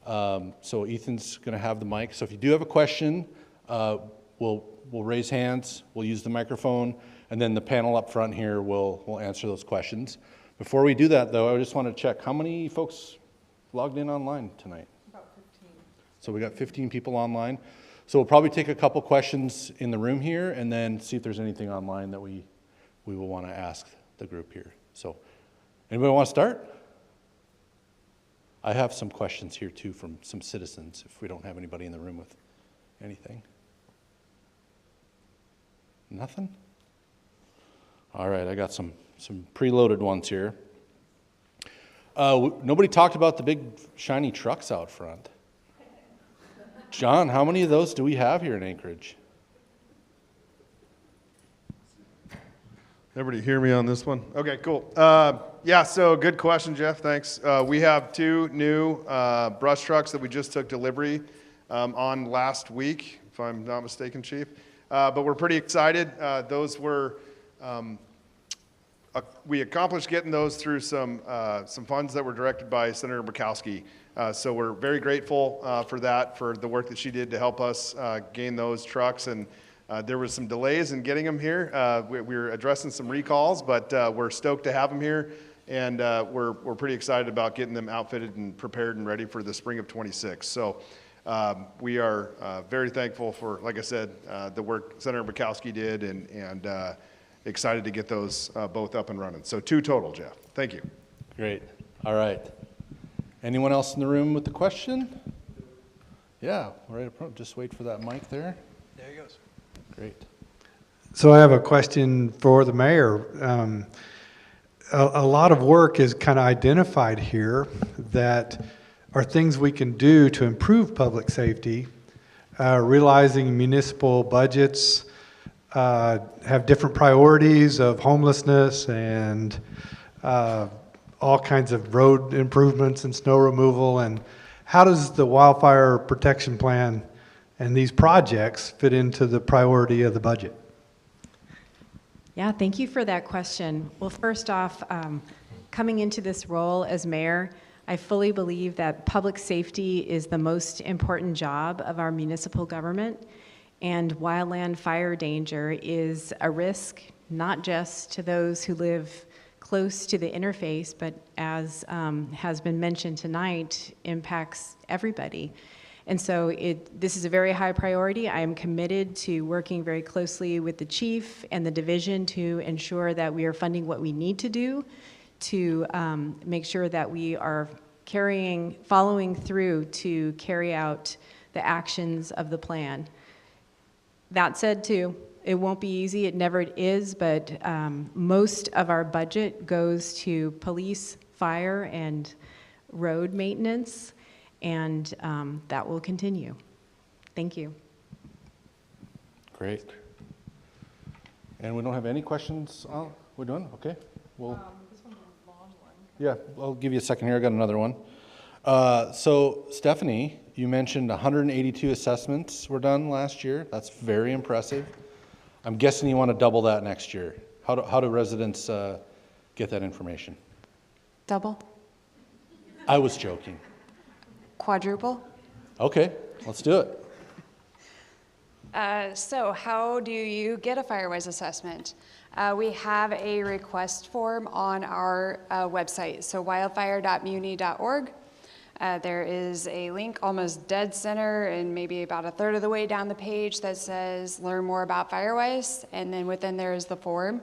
So Ethan's going to have the mic. So if you do have a question, we'll raise hands, we'll use the microphone, and then the panel up front here will answer those questions. Before we do that, though, I just want to check, how many folks logged in online tonight? About 15. So we got 15 people online. So we'll probably take a couple questions in the room here and then see if there's anything online that we will want to ask the group here. So anybody want to start? I have some questions here too from some citizens if we don't have anybody in the room with anything. Nothing? All right, I got some preloaded ones here. Nobody talked about the big shiny trucks out front. John, how many of those do we have here in Anchorage? Everybody hear me on this one? Okay, cool. Yeah, so good question, Jeff. Thanks. We have 2 new brush trucks that we just took delivery on last week, if I'm not mistaken, Chief. But we're pretty excited. Those were, we accomplished getting those through some funds that were directed by Senator Murkowski. So we're very grateful for that, for the work that she did to help us gain those trucks. And there was some delays in getting them here. We're addressing some recalls, but we're stoked to have them here. And we're pretty excited about getting them outfitted and prepared and ready for the spring of 26. So we are very thankful for, like I said, the work Senator Murkowski did and excited to get those both up and running. So 2 total, Jeff. Thank you. Great. All right. Anyone else in the room with the question? Yeah, right up front. Just wait for that mic there. There he goes. Great. So I have a question for the mayor. A lot of work is kind of identified here that are things we can do to improve public safety, realizing municipal budgets have different priorities of homelessness and all kinds of road improvements and snow removal. And how does the wildfire protection plan and these projects fit into the priority of the budget? Yeah, thank you for that question. Well, first off, coming into this role as mayor, I fully believe that public safety is the most important job of our municipal government, and wildland fire danger is a risk not just to those who live close to the interface, but as has been mentioned tonight, impacts everybody. And so this is a very high priority. I am committed to working very closely with the chief and the division to ensure that we are funding what we need to do to make sure that we are following through to carry out the actions of the plan. That said, too, it won't be easy. It never is, but most of our budget goes to police, fire, and road maintenance, and that will continue. Thank you. Great. And we don't have any questions? We're doing? Okay. Well, This one's a long one. yeah, I'll give you a second here. I got another one. So Stephanie, you mentioned 182 assessments were done last year. That's very impressive. I'm guessing you want to double that next year. How do residents get that information? Double? I was joking. Quadruple? Okay, let's do it. So how do you get a FireWise assessment? We have a request form on our website, so wildfire.muni.org. There is a link almost dead center and maybe about a third of the way down the page that says learn more about FireWise, and then within there is the form.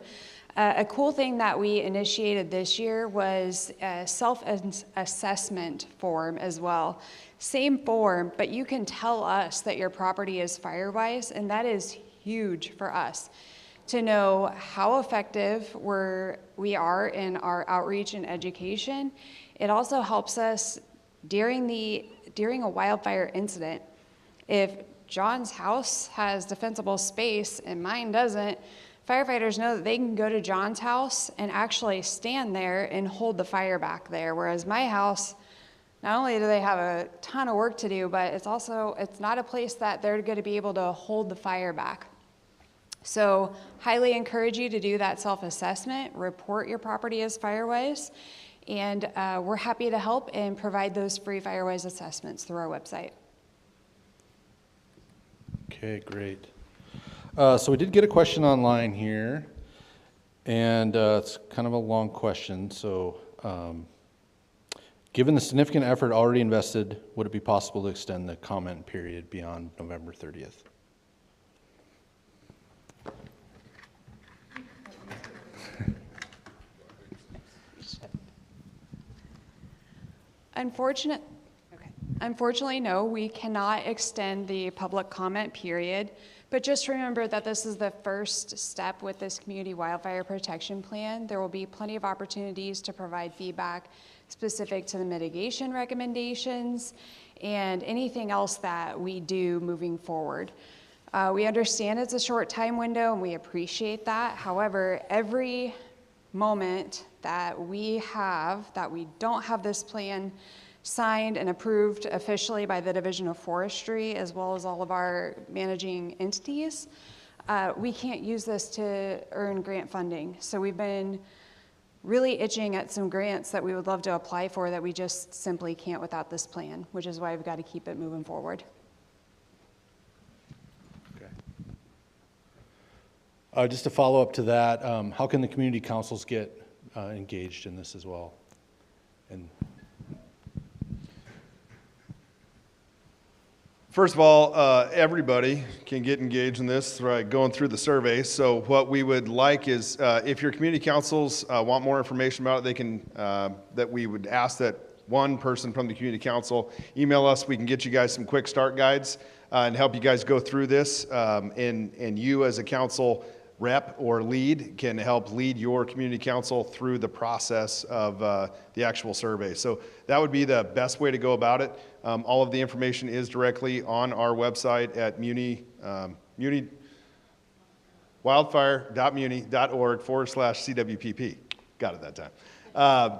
A cool thing that we initiated this year was a self-assessment form as well. Same form, but you can tell us that your property is FireWise, and that is huge for us to know how effective we are in our outreach and education. It also helps us during a wildfire incident. If John's house has defensible space and mine doesn't, firefighters know that they can go to John's house and actually stand there and hold the fire back there. Whereas my house, not only do they have a ton of work to do, but it's not a place that they're going to be able to hold the fire back. So highly encourage you to do that self-assessment, report your property as FireWise, and we're happy to help and provide those free FireWise assessments through our website. Okay, great. So we did get a question online here, and it's kind of a long question. So given the significant effort already invested, would it be possible to extend the comment period beyond November 30th? Unfortunately, no, we cannot extend the public comment period, but just remember that this is the first step with this community wildfire protection plan. There will be plenty of opportunities to provide feedback specific to the mitigation recommendations and anything else that we do moving forward. We understand it's a short time window and we appreciate that. However, every moment that we don't have this plan signed and approved officially by the Division of Forestry, as well as all of our managing entities, we can't use this to earn grant funding. So we've been really itching at some grants that we would love to apply for that we just simply can't without this plan, which is why we've got to keep it moving forward. Okay. Just to follow up to that, how can the community councils get engaged in this as well? And First of all, everybody can get engaged in this, right, going through the survey. So what we would like is, if your community councils want more information about it, they can, that we would ask that one person from the community council email us. We can get you guys some quick start guides and help you guys go through this. And you as a council rep or lead can help lead your community council through the process of the actual survey. So that would be the best way to go about it. All of the information is directly on our website at wildfire.muni.org/CWPP. Got it that time.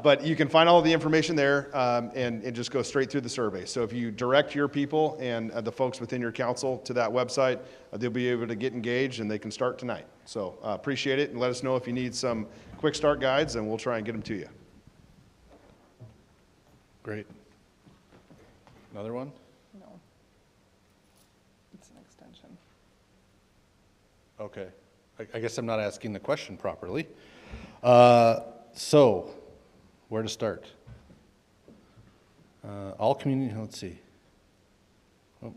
But you can find all of the information there and just go straight through the survey. So if you direct your people and the folks within your council to that website, they'll be able to get engaged and they can start tonight. So appreciate it, and let us know if you need some quick start guides, and we'll try and get them to you. great. Another one? No. It's an extension. Okay. I guess I'm not asking the question properly. So, where to start? All community, let's see. Oh,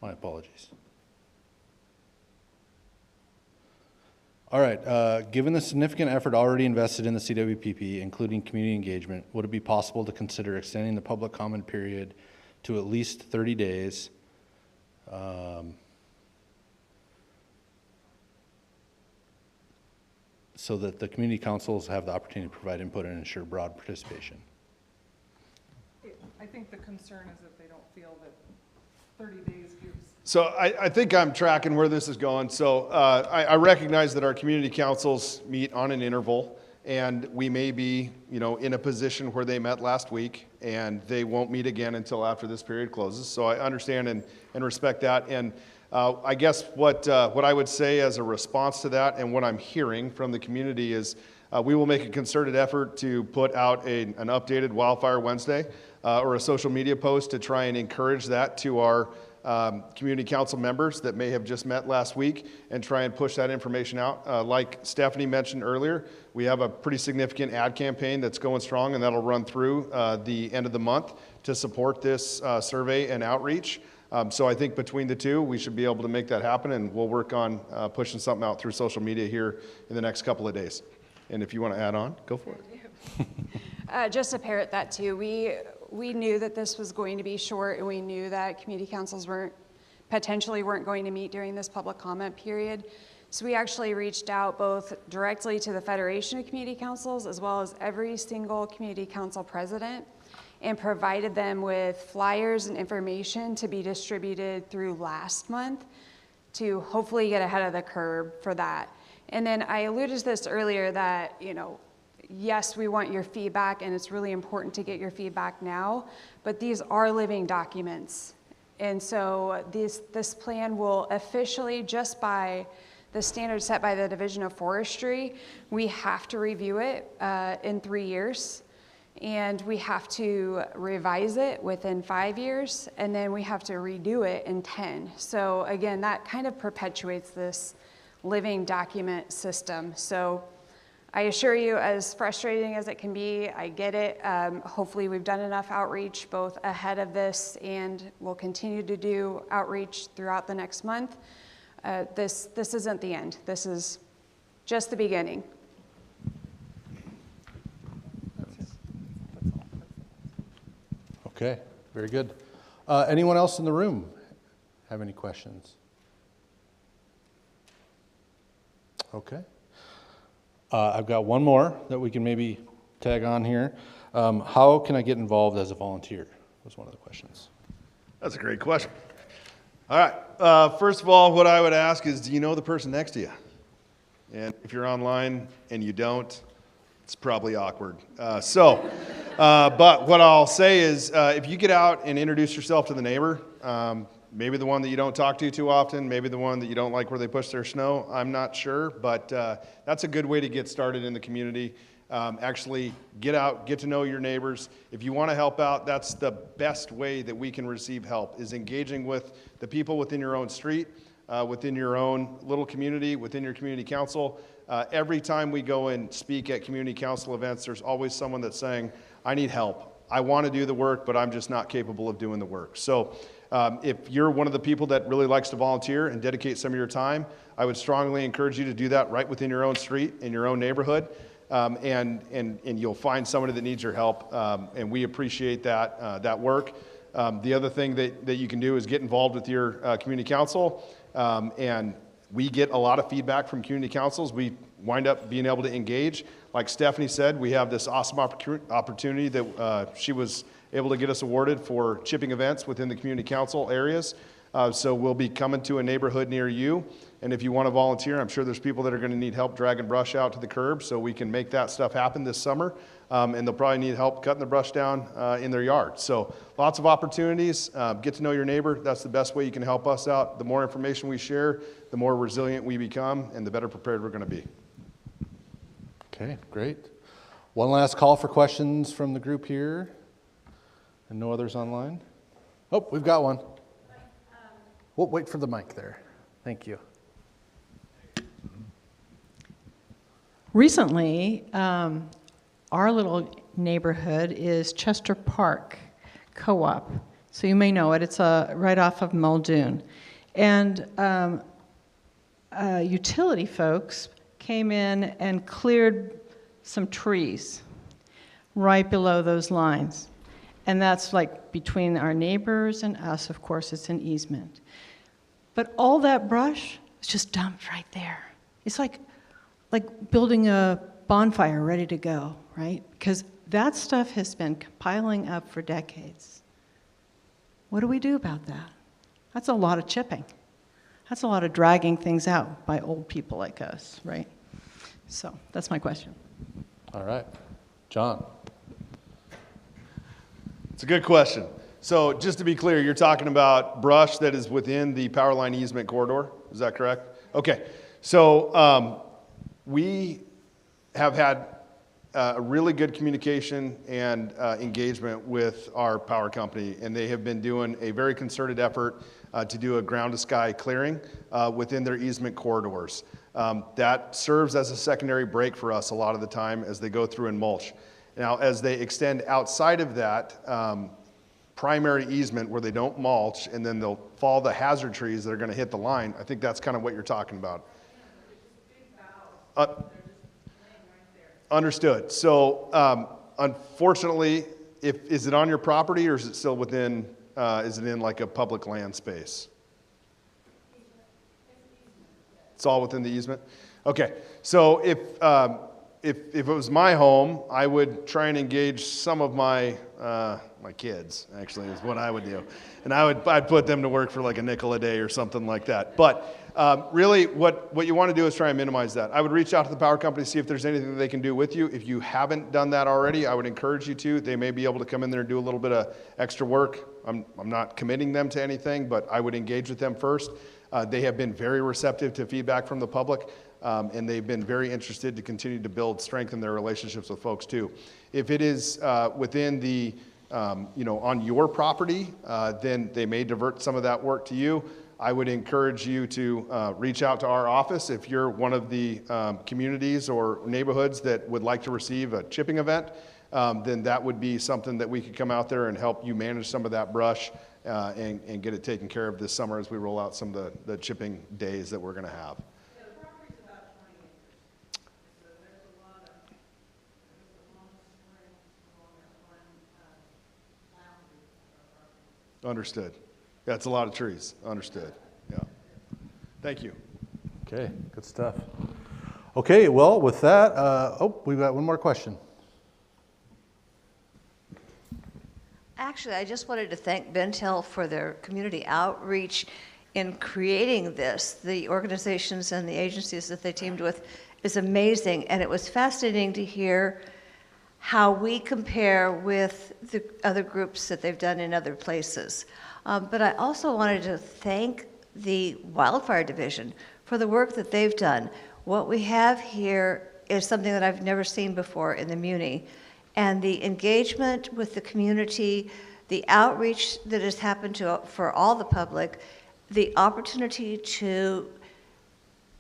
my apologies. All right, given the significant effort already invested in the CWPP, including community engagement, would it be possible to consider extending the public comment period to at least 30 days? So that the community councils have the opportunity to provide input and ensure broad participation. I think the concern is that they don't feel that 30 days gives. So I think I'm tracking where this is going. So I recognize that our community councils meet on an interval, and we may be, in a position where they met last week, and they won't meet again until after this period closes. So I understand and respect that. And I guess what I would say as a response to that, and what I'm hearing from the community is We will make a concerted effort to put out an updated Wildfire Wednesday or a social media post to try and encourage that to our community council members that may have just met last week and try and push that information out. Like Stephanie mentioned earlier, we have a pretty significant ad campaign that's going strong, and that'll run through the end of the month to support this survey and outreach. So I think between the two, we should be able to make that happen, and we'll work on pushing something out through social media here in the next couple of days. And if you want to add on, go for it. Just to parrot that too, we knew that this was going to be short, and we knew that community councils potentially weren't going to meet during this public comment period. So we actually reached out both directly to the Federation of Community Councils as well as every single community council president and provided them with flyers and information to be distributed through last month to hopefully get ahead of the curve for that. And then I alluded to this earlier that, you know, yes, we want your feedback, and it's really important to get your feedback now, but these are living documents. And so this plan will officially, just by the standards set by the Division of Forestry, we have to review it in 3 years, and we have to revise it within 5 years, and then we have to redo it in 10. So again, that kind of perpetuates this living document system. So I assure you, as frustrating as it can be, I get it. Hopefully we've done enough outreach both ahead of this, and we'll continue to do outreach throughout the next month. This isn't the end. This is just the beginning. Okay, very good. Anyone else in the room have any questions? Okay. I've got one more that we can maybe tag on here. How can I get involved as a volunteer? Was one of the questions. That's a great question. All right. First of all, what I would ask is, do you know the person next to you? And if you're online and you don't, it's probably awkward. But what I'll say is, if you get out and introduce yourself to the neighbor, maybe the one that you don't talk to too often, maybe the one that you don't like where they push their snow, I'm not sure, but that's a good way to get started in the community. Actually get out, get to know your neighbors. If you want to help out, that's the best way that we can receive help, is engaging with the people within your own street, within your own little community, within your community council. Every time we go and speak at community council events, there's always someone that's saying, I need help. I want to do the work, but I'm just not capable of doing the work. So if you're one of the people that really likes to volunteer and dedicate some of your time, I would strongly encourage you to do that right within your own street, in your own neighborhood. And you'll find somebody that needs your help, and we appreciate that work. The other thing that you can do is get involved with your community council, and we get a lot of feedback from community councils. We wind up being able to engage. Like Stephanie said, we have this awesome opportunity that she was able to get us awarded for chipping events within the community council areas. So we'll be coming to a neighborhood near you. And if you want to volunteer, I'm sure there's people that are going to need help dragging brush out to the curb, so we can make that stuff happen this summer. And they'll probably need help cutting the brush down in their yard. So lots of opportunities. Get to know your neighbor. That's the best way you can help us out. The more information we share, the more resilient we become, and the better prepared we're going to be. Okay, great. One last call for questions from the group here. And no others online? Oh, we've got one. We'll wait for the mic there. Thank you. Recently, our little neighborhood is Chester Park Co-op. So you may know it. It's right off of Muldoon. And utility folks came in and cleared some trees right below those lines. And that's like between our neighbors and us. Of course, it's an easement. But all that brush is just dumped right there. It's like building a bonfire ready to go, right? Because that stuff has been piling up for decades. What do we do about that? That's a lot of chipping. That's a lot of dragging things out by old people like us, right? So that's my question. All right. John. It's a good question. So just to be clear, you're talking about brush that is within the power line easement corridor. Is that correct? Okay. So we have had a really good communication and engagement with our power company, and they have been doing a very concerted effort to do a ground-to-sky clearing within their easement corridors. That serves as a secondary break for us a lot of the time as they go through and mulch. Now, as they extend outside of that primary easement where they don't mulch, and then they'll fall the hazard trees that are going to hit the line, I think that's kind of what you're talking about. Understood. So, unfortunately, is it on your property or is it still within, is it in like a public land space? It's all within the easement? Okay. So if it was my home, I would try and engage some of my kids, actually, is what I would do. And I'd put them to work for like a nickel a day or something like that. But really, what you want to do is try and minimize that. I would reach out to the power company, see if there's anything that they can do with you. If you haven't done that already, I would encourage you to. They may be able to come in there and do a little bit of extra work. I'm not committing them to anything, but I would engage with them first. They have been very receptive to feedback from the public, and they've been very interested to continue to build, strengthen their relationships with folks too. If it is within the, on your property, then they may divert some of that work to you. I would encourage you to reach out to our office if you're one of the communities or neighborhoods that would like to receive a chipping event. Then that would be something that we could come out there and help you manage some of that brush and get it taken care of this summer as we roll out some of the chipping days that we're going to have. Yeah, the property's about 20 acres. So there's a lot of, there's a long string along that one boundary of our property. Understood. That's a lot of trees. Understood. Yeah. Thank you. Okay, good stuff. Okay, well, with that, we've got one more question. Actually, I just wanted to thank Bentel for their community outreach in creating this. The organizations and the agencies that they teamed with is amazing, and it was fascinating to hear how we compare with the other groups that they've done in other places. But I also wanted to thank the Wildfire Division for the work that they've done. What we have here is something that I've never seen before in the Muni. And the engagement with the community, the outreach that has happened for all the public, the opportunity to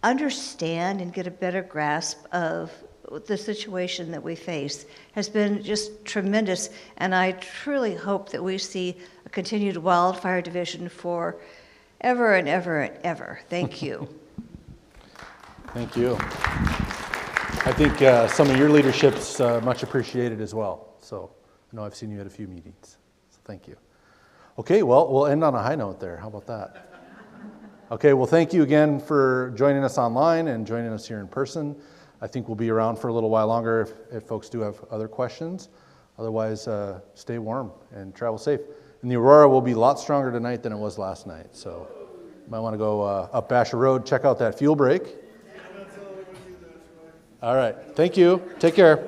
understand and get a better grasp of the situation that we face has been just tremendous. And I truly hope that we see a continued Wildfire Division for ever and ever and ever. Thank you. Thank you. I think some of your leadership's much appreciated as well. So I know I've seen you at a few meetings. So thank you. Okay, well, we'll end on a high note there. How about that? Okay, well, thank you again for joining us online and joining us here in person. I think we'll be around for a little while longer if folks do have other questions. Otherwise, stay warm and travel safe. And the aurora will be a lot stronger tonight than it was last night. So you might want to go up Basher Road, check out that fuel break. All right. Thank you. Take care.